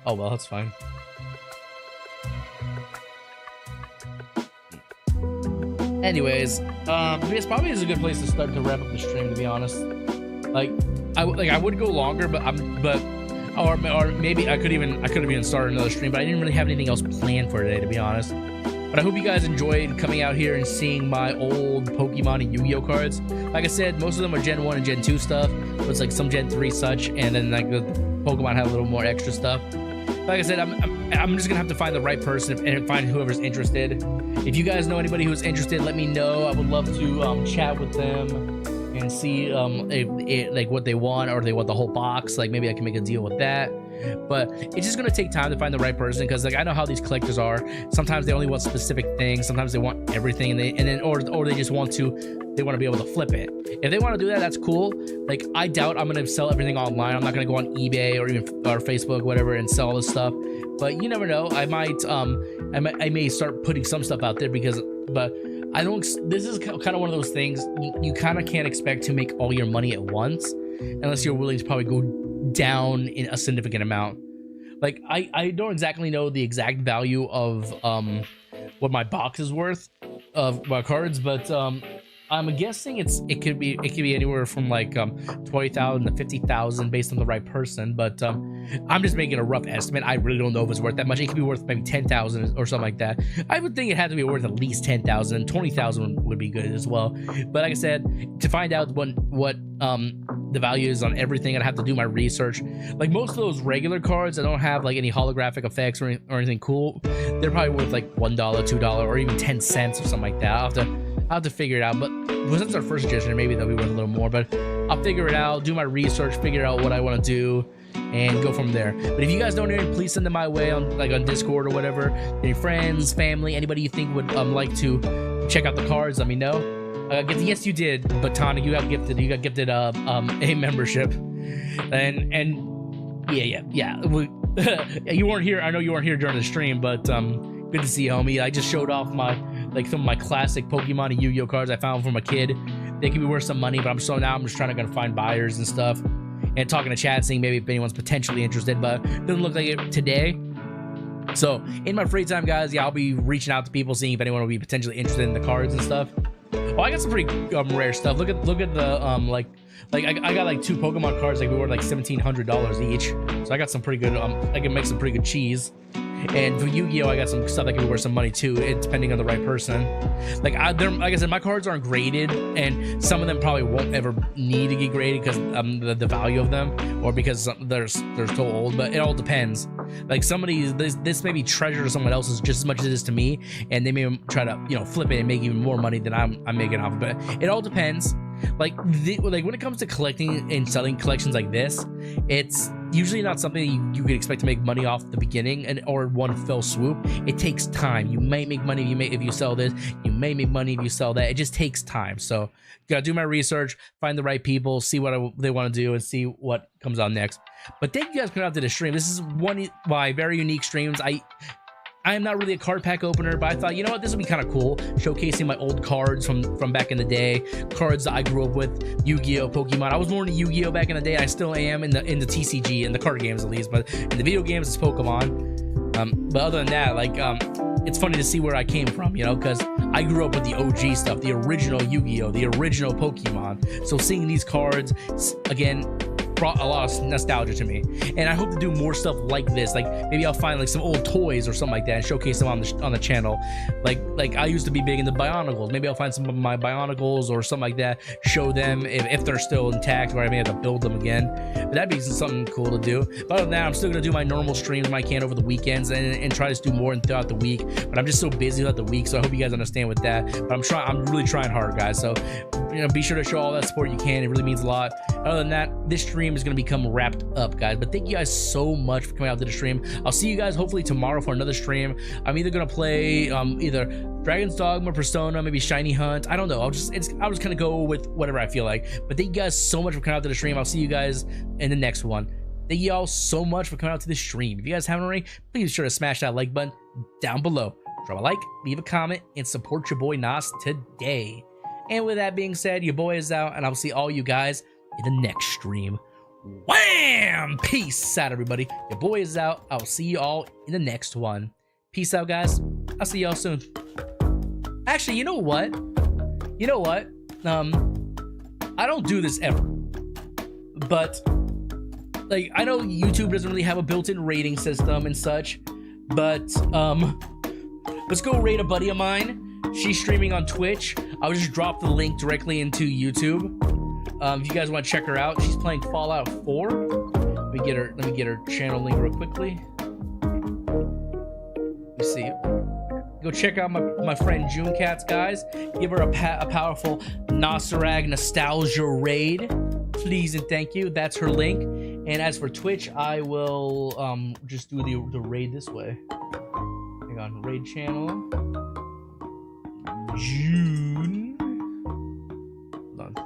Oh well, that's fine. Anyways, this probably is a good place to start to wrap up the stream, to be honest. I would go longer, or maybe I could have even started another stream, but I didn't really have anything else planned for today, to be honest. But I hope you guys enjoyed coming out here and seeing my old Pokemon and Yu-Gi-Oh cards. Like I said, most of them are Gen 1 and Gen 2 stuff. So it's like some Gen 3 such, and then like the Pokemon have a little more extra stuff. Like I said, I'm just gonna have to find the right person and find whoever's interested. If you guys know anybody who's interested, let me know. I would love to chat with them and see like what they want, or they want the whole box. Like maybe I can make a deal with that. But it's just gonna take time to find the right person, because like I know how these collectors are. Sometimes they only want specific things. Sometimes they want everything, or they just want to be able to flip it. If they want to do that, that's cool. Like I doubt I'm gonna sell everything online. I'm not gonna go on eBay or Facebook, whatever, and sell all this stuff. But you never know. I may start putting some stuff out there but I don't. This is kind of one of those things you kind of can't expect to make all your money at once, unless you're willing to probably go down in a significant amount. Like I don't exactly know the exact value of what my box is worth of my cards, but I'm guessing it could be anywhere from like 20,000 to 50,000 based on the right person. But I'm just making a rough estimate. I really don't know if it's worth that much. It could be worth maybe 10,000 or something like that. I would think it had to be worth at least 10,000. 20,000 would be good as well. But like I said, to find out what the value is on everything, I'd have to do my research. Like most of those regular cards that don't have like any holographic effects or anything cool, they're probably worth like $1, $2, or even 10 cents or something like that. I'll have to figure it out. But since our first edition, maybe they'll be worth a little more. But I'll figure it out, do my research, figure out what I want to do, and go from there. But if you guys don't know anything, please send them my way on Discord or whatever. Any friends, family, anybody you think would like to check out the cards, let me know. Yes, you did, Botanic. You got gifted a membership, and yeah. You weren't here. I know you weren't here during the stream, but good to see you, homie. I just showed off some of my classic Pokemon and Yu-Gi-Oh cards I found from a kid. They can be worth some money, but I'm just trying to find buyers and stuff, and talking to chat, seeing maybe if anyone's potentially interested, but doesn't look like it today. So in my free time, guys, yeah, I'll be reaching out to people, seeing if anyone will be potentially interested in the cards and stuff. Oh, I got some pretty rare stuff. Look at the I got like 2 Pokemon cards like we were like $1,700 each. So I got some pretty good I can make some pretty good cheese. And for Yu-Gi-Oh, I got some stuff that can be worth some money too, depending on the right person. Like I said, my cards aren't graded, and some of them probably won't ever need to get graded because the value of them, or because they're so old. But it all depends. Like some of these, this may be treasure to someone else's just as much as it is to me, and they may try to flip it and make even more money than I'm making off of it. It all depends. Like when it comes to collecting and selling collections like this, it's usually not something you could expect to make money off the beginning or one fell swoop. It takes time. You may make money if you sell this. You may make money if you sell that. It just takes time. So gotta do my research, find the right people, see what they want to do, and see what comes out next. But thank you guys for coming out to the stream. This is one of my very unique streams. I am not really a card pack opener, but I thought, you know what, this would be kind of cool, showcasing my old cards from back in the day, cards that I grew up with, Yu-Gi-Oh, Pokemon. I was more into Yu-Gi-Oh back in the day. I still am in the TCG, in the card games at least, but in the video games it's Pokemon. But other than that, it's funny to see where I came from, because I grew up with the OG stuff, the original Yu-Gi-Oh, the original Pokemon. So seeing these cards again brought a lot of nostalgia to me, and I hope to do more stuff like this. Like maybe I'll find like some old toys or something like that and showcase them on the channel. Like I used to be big into Bionicles. Maybe I'll find some of my Bionicles or something like that, show them if they're still intact, or I may have to build them again. But that'd be something cool to do. But other than that, I'm still gonna do my normal streams when I can over the weekends, and try to do more throughout the week. But I'm just so busy throughout the week, so I hope you guys understand with that. But I'm really trying hard, guys. So be sure to show all that support you can. It really means a lot. Other than that, this stream is going to become wrapped up, guys. But thank you guys so much for coming out to the stream. I'll see you guys hopefully tomorrow for another stream. I'm either going to play either Dragon's Dogma, Persona, maybe Shiny Hunt. I don't know. I'll just kind of go with whatever I feel like. But thank you guys so much for coming out to the stream. I'll see you guys in the next one. Thank you all so much for coming out to the stream. If you guys haven't already, please be sure to smash that like button down below. Drop a like, leave a comment, and support your boy Nos today. And with that being said, your boy is out, and I'll see all you guys in the next stream. Wham! Peace out, everybody. Your boy is out. I'll see you all in the next one. Peace out, guys. I'll see y'all soon. Actually, you know what? You know what? I don't do this ever. But, like, I know YouTube doesn't really have a built-in rating system and such. But, let's go raid a buddy of mine. She's streaming on Twitch. I'll just drop the link directly into YouTube. If you guys want to check her out, she's playing Fallout 4. Let me get her channel link real quickly. Let me see. Go check out my friend June Cats, guys. Give her a powerful Nosirrag nostalgia raid, please and thank you. That's her link. And as for Twitch, I will just do the raid this way. Hang on, raid channel. June. Hold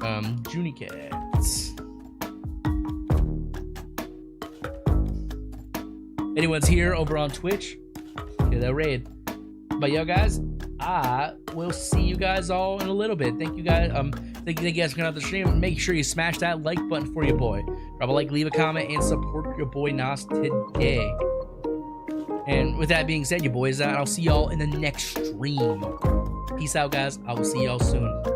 on. Junie Cats. Anyone's here over on Twitch? Get that raid. But yo, guys, I will see you guys all in a little bit. Thank you guys. Thank you guys for coming out the stream. Make sure you smash that like button for your boy. Drop a like, leave a comment, and support your boy Nos today. And with that being said, your boy is out. I'll see y'all in the next stream. Peace out, guys. I will see y'all soon.